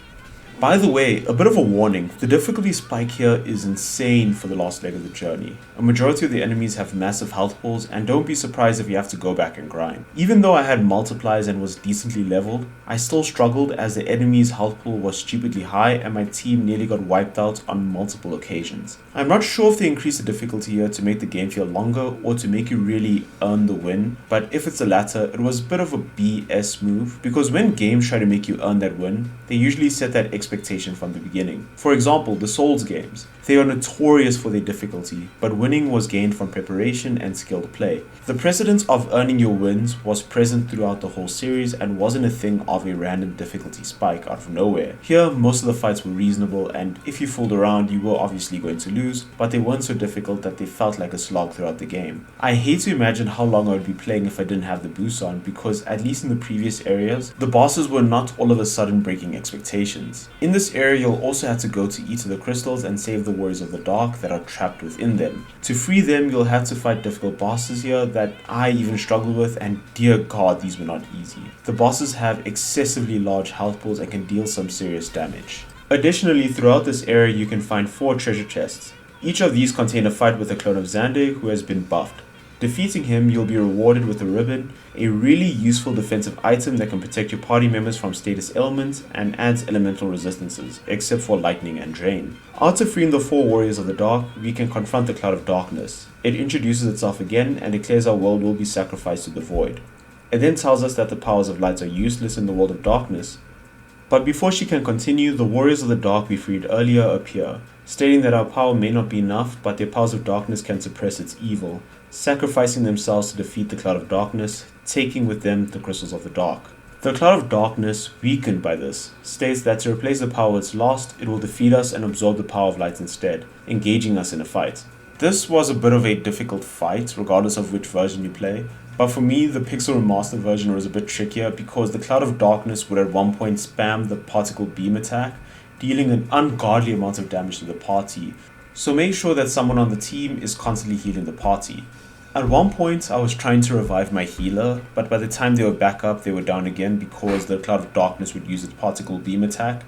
By the way, a bit of a warning, the difficulty spike here is insane for the last leg of the journey. A majority of the enemies have massive health pools, and don't be surprised if you have to go back and grind. Even though I had multipliers and was decently leveled, I still struggled as the enemy's health pool was stupidly high and my team nearly got wiped out on multiple occasions. I'm not sure if they increased the difficulty here to make the game feel longer or to make you really earn the win, but if it's the latter, it was a bit of a BS move, because when games try to make you earn that win, they usually set that expectation from the beginning. For example, the Souls games. They are notorious for their difficulty, but winning was gained from preparation and skilled play. The precedence of earning your wins was present throughout the whole series and wasn't a thing of a random difficulty spike out of nowhere. Here, most of the fights were reasonable, and if you fooled around, you were obviously going to lose, but they weren't so difficult that they felt like a slog throughout the game. I hate to imagine how long I would be playing if I didn't have the boost on, because at least in the previous areas, the bosses were not all of a sudden breaking expectations. In this area, you'll also have to go to each of the crystals and save the warriors of the dark that are trapped within them. To free them, you'll have to fight difficult bosses here that I even struggled with, and dear god, these were not easy. The bosses have excessively large health pools and can deal some serious damage. Additionally, throughout this area you can find 4 treasure chests. Each of these contain a fight with a clone of Xande who has been buffed. Defeating him, you'll be rewarded with a ribbon, a really useful defensive item that can protect your party members from status ailments and adds elemental resistances, except for lightning and drain. After freeing the 4 warriors of the dark, we can confront the cloud of darkness. It introduces itself again and declares our world will be sacrificed to the void. It then tells us that the powers of light are useless in the world of darkness. But before she can continue, the warriors of the dark we freed earlier appear, stating that our power may not be enough, but their powers of darkness can suppress its evil, sacrificing themselves to defeat the cloud of darkness, taking with them the crystals of the dark. The cloud of darkness, weakened by this, states that to replace the power it's lost, it will defeat us and absorb the power of light instead, engaging us in a fight. This was a bit of a difficult fight, regardless of which version you play, but for me, the Pixel Remastered version was a bit trickier because the cloud of darkness would at one point spam the particle beam attack, dealing an ungodly amount of damage to the party, so make sure that someone on the team is constantly healing the party. At one point, I was trying to revive my healer, but by the time they were back up, they were down again because the cloud of darkness would use its particle beam attack,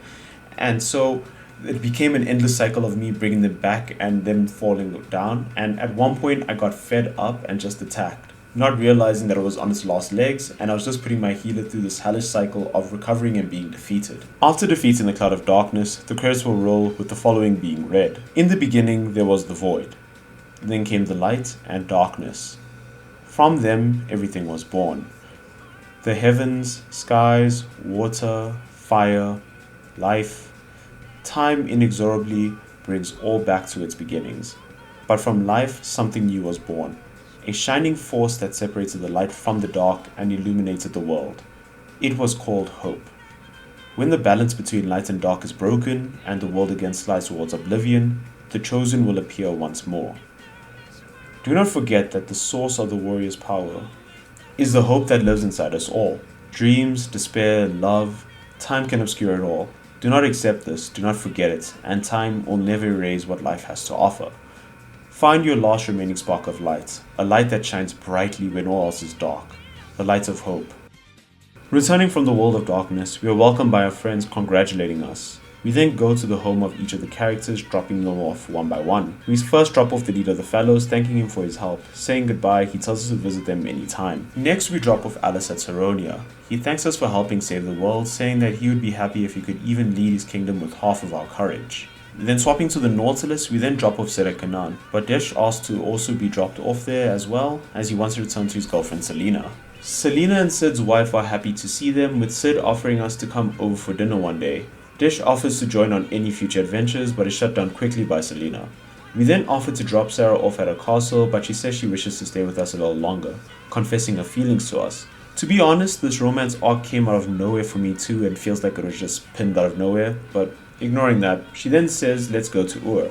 and so it became an endless cycle of me bringing them back and them falling down, and at one point I got fed up and just attacked. not realizing that it was on its last legs, and I was just putting my healer through this hellish cycle of recovering and being defeated. After defeating the Cloud of Darkness, the credits will roll with the following being read. In the beginning there was the void. Then came the light and darkness. From them everything was born. The heavens, skies, water, fire, life. Time inexorably brings all back to its beginnings. But from life something new was born. A shining force that separated the light from the dark and illuminated the world. It was called hope. When the balance between light and dark is broken, and the world again slides towards oblivion, the chosen will appear once more. Do not forget that the source of the warrior's power is the hope that lives inside us all. Dreams, despair, love, time can obscure it all. Do not accept this, do not forget it, and time will never erase what life has to offer. Find your last remaining spark of light, a light that shines brightly when all else is dark, the light of hope. Returning from the world of darkness, we are welcomed by our friends congratulating us. We then go to the home of each of the characters, dropping them off one by one. We first drop off the leader of the fellows, thanking him for his help. Saying goodbye, he tells us to visit them anytime. Next, we drop off Alice at Saronia. He thanks us for helping save the world, saying that he would be happy if he could even lead his kingdom with half of our courage. Then swapping to the Nautilus, we then drop off Sera Kanan, but Desh asked to also be dropped off there as well, as he wants to return to his girlfriend Selena. Selena and Sid's wife are happy to see them, with Sid offering us to come over for dinner one day. Desh offers to join on any future adventures, but is shut down quickly by Selena. We then offer to drop Sarah off at her castle, but she says she wishes to stay with us a little longer, confessing her feelings to us. To be honest, this romance arc came out of nowhere for me too, and feels like it was just pinned out of nowhere, but ignoring that, she then says let's go to Ur.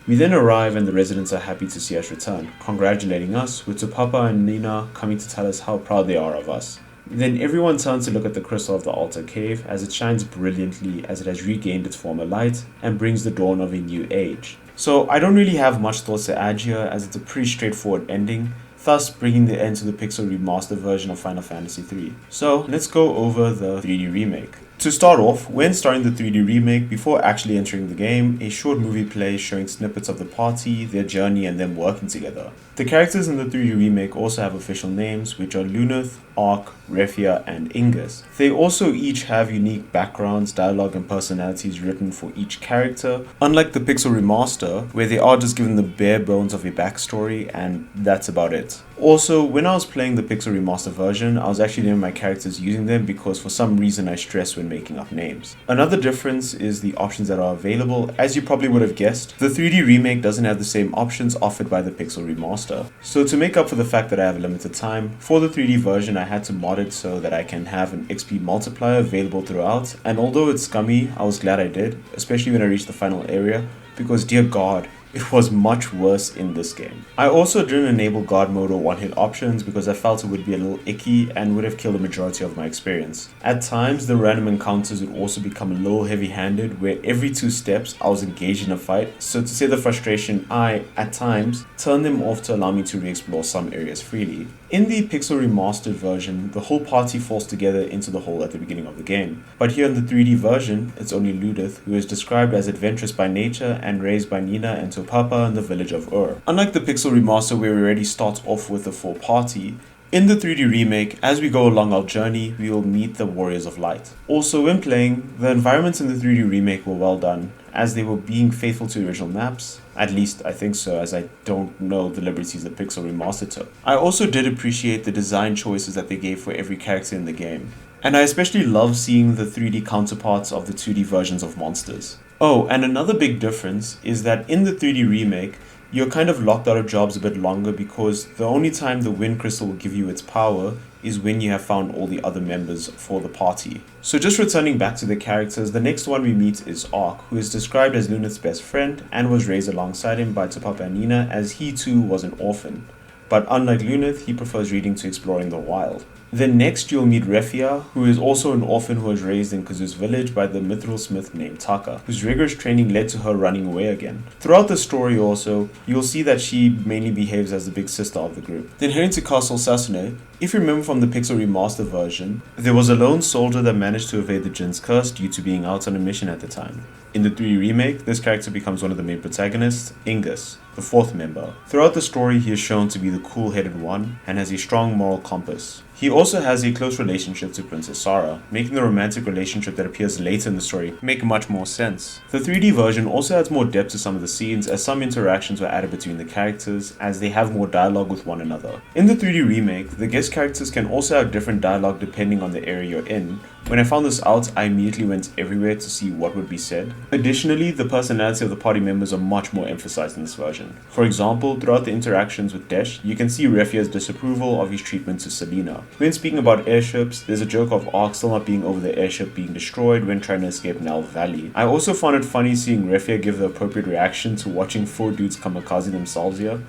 We then arrive and the residents are happy to see us return, congratulating us, with Tupapa and Nina coming to tell us how proud they are of us. Then everyone turns to look at the crystal of the altar cave as it shines brilliantly as it has regained its former light and brings the dawn of a new age. So I don't really have much thoughts to add here, as it's a pretty straightforward ending, thus bringing the end to the pixel remastered version of Final Fantasy III. So let's go over the 3D remake. To start off, when starting the 3D remake, before actually entering the game, a short movie plays showing snippets of the party, their journey, and them working together. The characters in the 3D remake also have official names, which are Luneth, Ark, Refia, and Ingus. They also each have unique backgrounds, dialogue, and personalities written for each character, unlike the Pixel Remaster, where they are just given the bare bones of a backstory, and that's about it. Also, when I was playing the Pixel Remaster version, I was actually naming my characters using them because for some reason I stress when making up names. Another difference is the options that are available. As you probably would have guessed, the 3D remake doesn't have the same options offered by the Pixel Remaster. So to make up for the fact that I have limited time, for the 3D version I had to mod it so that I can have an XP multiplier available throughout, and although it's scummy, I was glad I did, especially when I reached the final area, because dear god, it was much worse in this game. I also didn't enable God mode or one-hit options because I felt it would be a little icky and would have killed the majority of my experience. At times, the random encounters would also become a little heavy-handed, where every 2 steps I was engaged in a fight, so to save the frustration, I, at times, turned them off to allow me to re-explore some areas freely. In the Pixel Remastered version, the whole party falls together into the hole at the beginning of the game. But here in the 3D version, it's only Ludith, who is described as adventurous by nature and raised by Nina and Topapa in the village of Ur. Unlike the Pixel Remaster where we already start off with a full party, in the 3D remake, as we go along our journey, we will meet the Warriors of Light. Also, when playing, the environments in the 3D remake were well done, as they were being faithful to the original maps. At least I think so, as I don't know the liberties the Pixel Remaster took. I also did appreciate the design choices that they gave for every character in the game. And I especially love seeing the 3D counterparts of the 2D versions of monsters. Oh, and another big difference is that in the 3D remake, you're kind of locked out of jobs a bit longer because the only time the Wind Crystal will give you its power is when you have found all the other members for the party. So just returning back to the characters, the next one we meet is Ark, who is described as Luneth's best friend and was raised alongside him by Topapa and Nina, as he too was an orphan. But unlike Luneth, he prefers reading to exploring the wild. Then next you'll meet Refia, who is also an orphan who was raised in Kazu's village by the mithril smith named Taka, whose rigorous training led to her running away again. Throughout the story also, you'll see that she mainly behaves as the big sister of the group. Then heading to Castle Sasune, if you remember from the Pixel Remaster version, there was a lone soldier that managed to evade the Jin's curse due to being out on a mission at the time. In the 3D remake, this character becomes one of the main protagonists, Ingus, the fourth member. Throughout the story, he is shown to be the cool-headed one and has a strong moral compass. He also has a close relationship to Princess Sarah, making the romantic relationship that appears later in the story make much more sense. The 3D version also adds more depth to some of the scenes, as some interactions were added between the characters as they have more dialogue with one another. In the 3D remake, the guest characters can also have different dialogue depending on the area you're in. When I found this out, I immediately went everywhere to see what would be said. Additionally, the personality of the party members are much more emphasized in this version. For example, throughout the interactions with Desh, you can see Refia's disapproval of his treatment to Selena. When speaking about airships, there's a joke of Ark still not being over the airship being destroyed when trying to escape Nal Valley. I also found it funny seeing Refia give the appropriate reaction to watching 4 dudes kamikaze themselves here.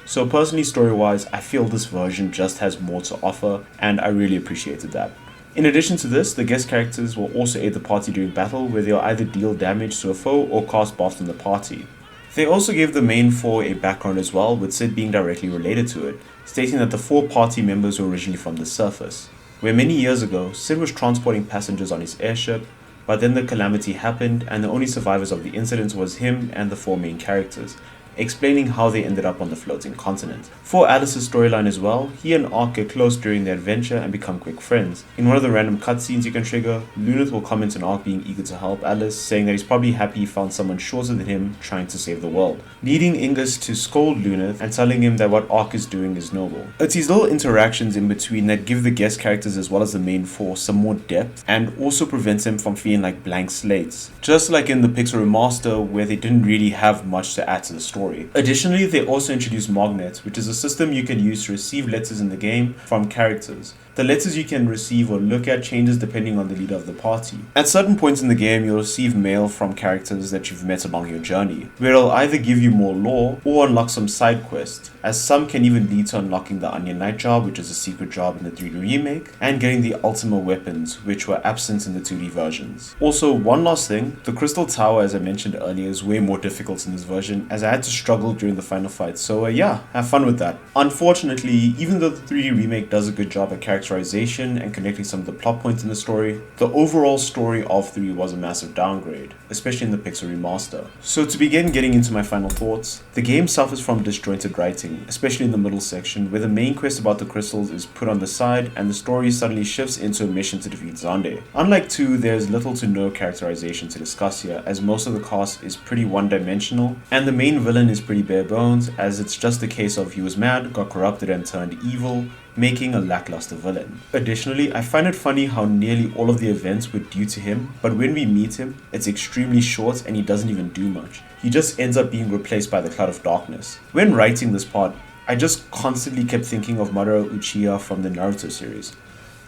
So personally, story-wise, I feel this version just has more to offer, and I really appreciated that. In addition to this, the guest characters will also aid the party during battle, where they'll either deal damage to a foe or cast buffs on the party. They also gave the main 4 a background as well, with Sid being directly related to it, stating that the 4 party members were originally from the surface, where many years ago, Sid was transporting passengers on his airship, but then the calamity happened and the only survivors of the incident was him and the 4 main characters, explaining how they ended up on the floating continent. For Alice's storyline as well, he and Ark get close during their adventure and become quick friends. In one of the random cutscenes you can trigger, Lunith will comment on Ark being eager to help Alice, saying that he's probably happy he found someone shorter than him trying to save the world, leading Ingus to scold Lunith and telling him that what Ark is doing is noble. It's these little interactions in between that give the guest characters as well as the main 4 some more depth and also prevents them from feeling like blank slates, just like in the Pixel Remaster where they didn't really have much to add to the story. Additionally, they also introduced Magnet, which is a system you can use to receive letters in the game from characters. The letters you can receive or look at changes depending on the leader of the party. At certain points in the game, you'll receive mail from characters that you've met along your journey, where it'll either give you more lore or unlock some side quests, as some can even lead to unlocking the Onion Knight job, which is a secret job in the 3D remake, and getting the Ultima weapons, which were absent in the 2D versions. Also, one last thing, the Crystal Tower, as I mentioned earlier, is way more difficult in this version, as I had to struggle during the final fight, so yeah, have fun with that. Unfortunately, even though the 3D remake does a good job at characterization and connecting some of the plot points in the story, the overall story of 3 was a massive downgrade, especially in the Pixel Remaster. So to begin getting into my final thoughts, the game suffers from disjointed writing, especially in the middle section, where the main quest about the crystals is put on the side and the story suddenly shifts into a mission to defeat Xande. Unlike 2, there's little to no characterization to discuss here, as most of the cast is pretty one-dimensional, and the main villain is pretty bare bones, as it's just a case of he was mad, got corrupted and turned evil, making a lackluster villain. Additionally, I find it funny how nearly all of the events were due to him, but when we meet him, it's extremely short and he doesn't even do much. He just ends up being replaced by the Cloud of Darkness. When writing this part, I just constantly kept thinking of Madara Uchiha from the Naruto series.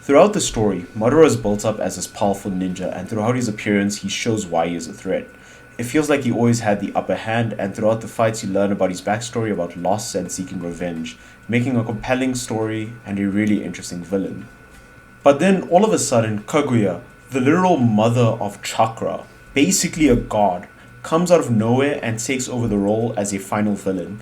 Throughout the story, Madara is built up as this powerful ninja, and throughout his appearance, he shows why he is a threat. It feels like he always had the upper hand, and throughout the fights you learn about his backstory about loss and seeking revenge, making a compelling story and a really interesting villain. But then all of a sudden, Kaguya, the literal mother of chakra, basically a god, comes out of nowhere and takes over the role as a final villain.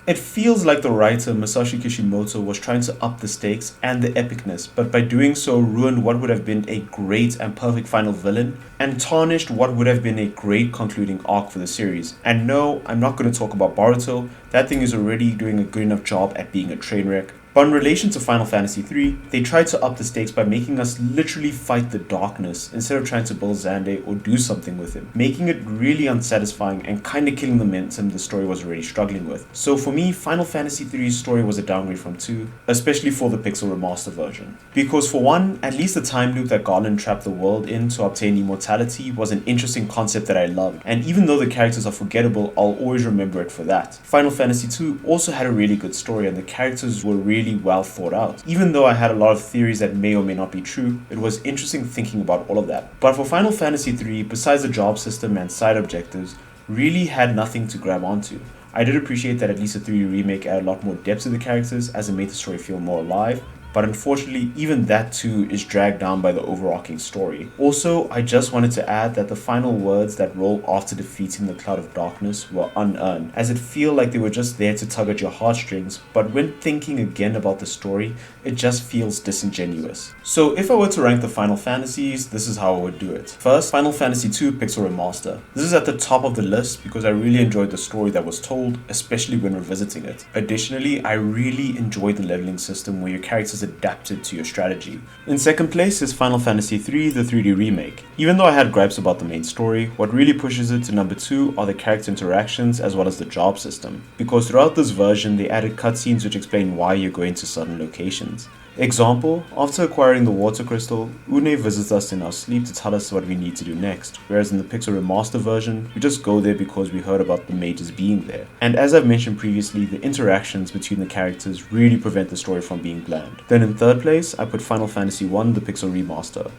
It feels like the writer Masashi Kishimoto was trying to up the stakes and the epicness, but by doing so ruined what would have been a great and perfect final villain, and tarnished what would have been a great concluding arc for the series. And no, I'm not going to talk about Boruto, that thing is already doing a good enough job at being a train wreck. But in relation to Final Fantasy III, they tried to up the stakes by making us literally fight the darkness instead of trying to build Xande or do something with him, making it really unsatisfying and kinda killing the momentum the story was already struggling with. So for me, Final Fantasy III's story was a downgrade from 2, especially for the Pixel Remaster version. Because for one, at least the time loop that Garland trapped the world in to obtain immortality was an interesting concept that I loved, and even though the characters are forgettable, I'll always remember it for that. Final Fantasy II also had a really good story and the characters were really well thought out. Even though I had a lot of theories that may or may not be true, it was interesting thinking about all of that. But for Final Fantasy III, besides the job system and side objectives, really had nothing to grab onto. I did appreciate that at least the 3D remake added a lot more depth to the characters as it made the story feel more alive, but unfortunately even that too is dragged down by the overarching story. Also, I just wanted to add that the final words that roll after defeating the Cloud of Darkness were unearned, as it feel like they were just there to tug at your heartstrings, but when thinking again about the story, it just feels disingenuous. So if I were to rank the Final Fantasies, this is how I would do it. First, Final Fantasy II Pixel Remaster. This is at the top of the list because I really enjoyed the story that was told, especially when revisiting it. Additionally, I really enjoyed the leveling system where your characters adapted to your strategy. In second place is Final Fantasy III, the 3D remake. Even though I had gripes about the main story, what really pushes it to number 2 are the character interactions as well as the job system, because throughout this version they added cutscenes which explain why you're going to certain locations. Example, after acquiring the water crystal, Une visits us in our sleep to tell us what we need to do next, whereas in the Pixel Remaster version, we just go there because we heard about the mages being there. And as I've mentioned previously, the interactions between the characters really prevent the story from being bland. Then in third place, I put Final Fantasy I, the Pixel Remaster.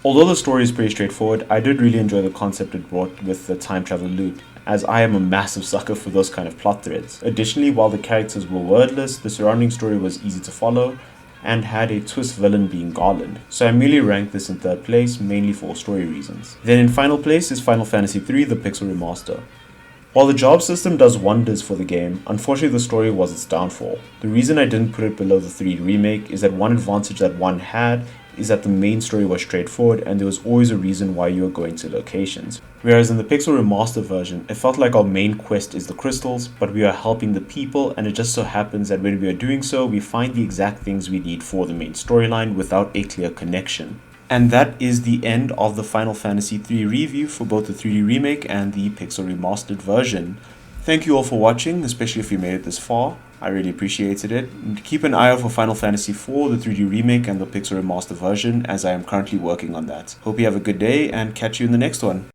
Although the story is pretty straightforward, I did really enjoy the concept it brought with the time travel loop, as I am a massive sucker for those kind of plot threads. Additionally, while the characters were wordless, the surrounding story was easy to follow, and had a twist villain being Garland. So I merely ranked this in third place, mainly for story reasons. Then in final place is Final Fantasy III, the Pixel Remaster. While the job system does wonders for the game, unfortunately the story was its downfall. The reason I didn't put it below the 3D remake is that one advantage that one had is that the main story was straightforward and there was always a reason why you were going to locations. Whereas in the Pixel Remaster version, it felt like our main quest is the crystals, but we are helping the people, and it just so happens that when we are doing so, we find the exact things we need for the main storyline without a clear connection. And that is the end of the Final Fantasy III review for both the 3D remake and the Pixel Remastered version. Thank you all for watching, especially if you made it this far. I really appreciated it. And keep an eye out for Final Fantasy IV, the 3D remake and the Pixel Remaster version, as I am currently working on that. Hope you have a good day and catch you in the next one.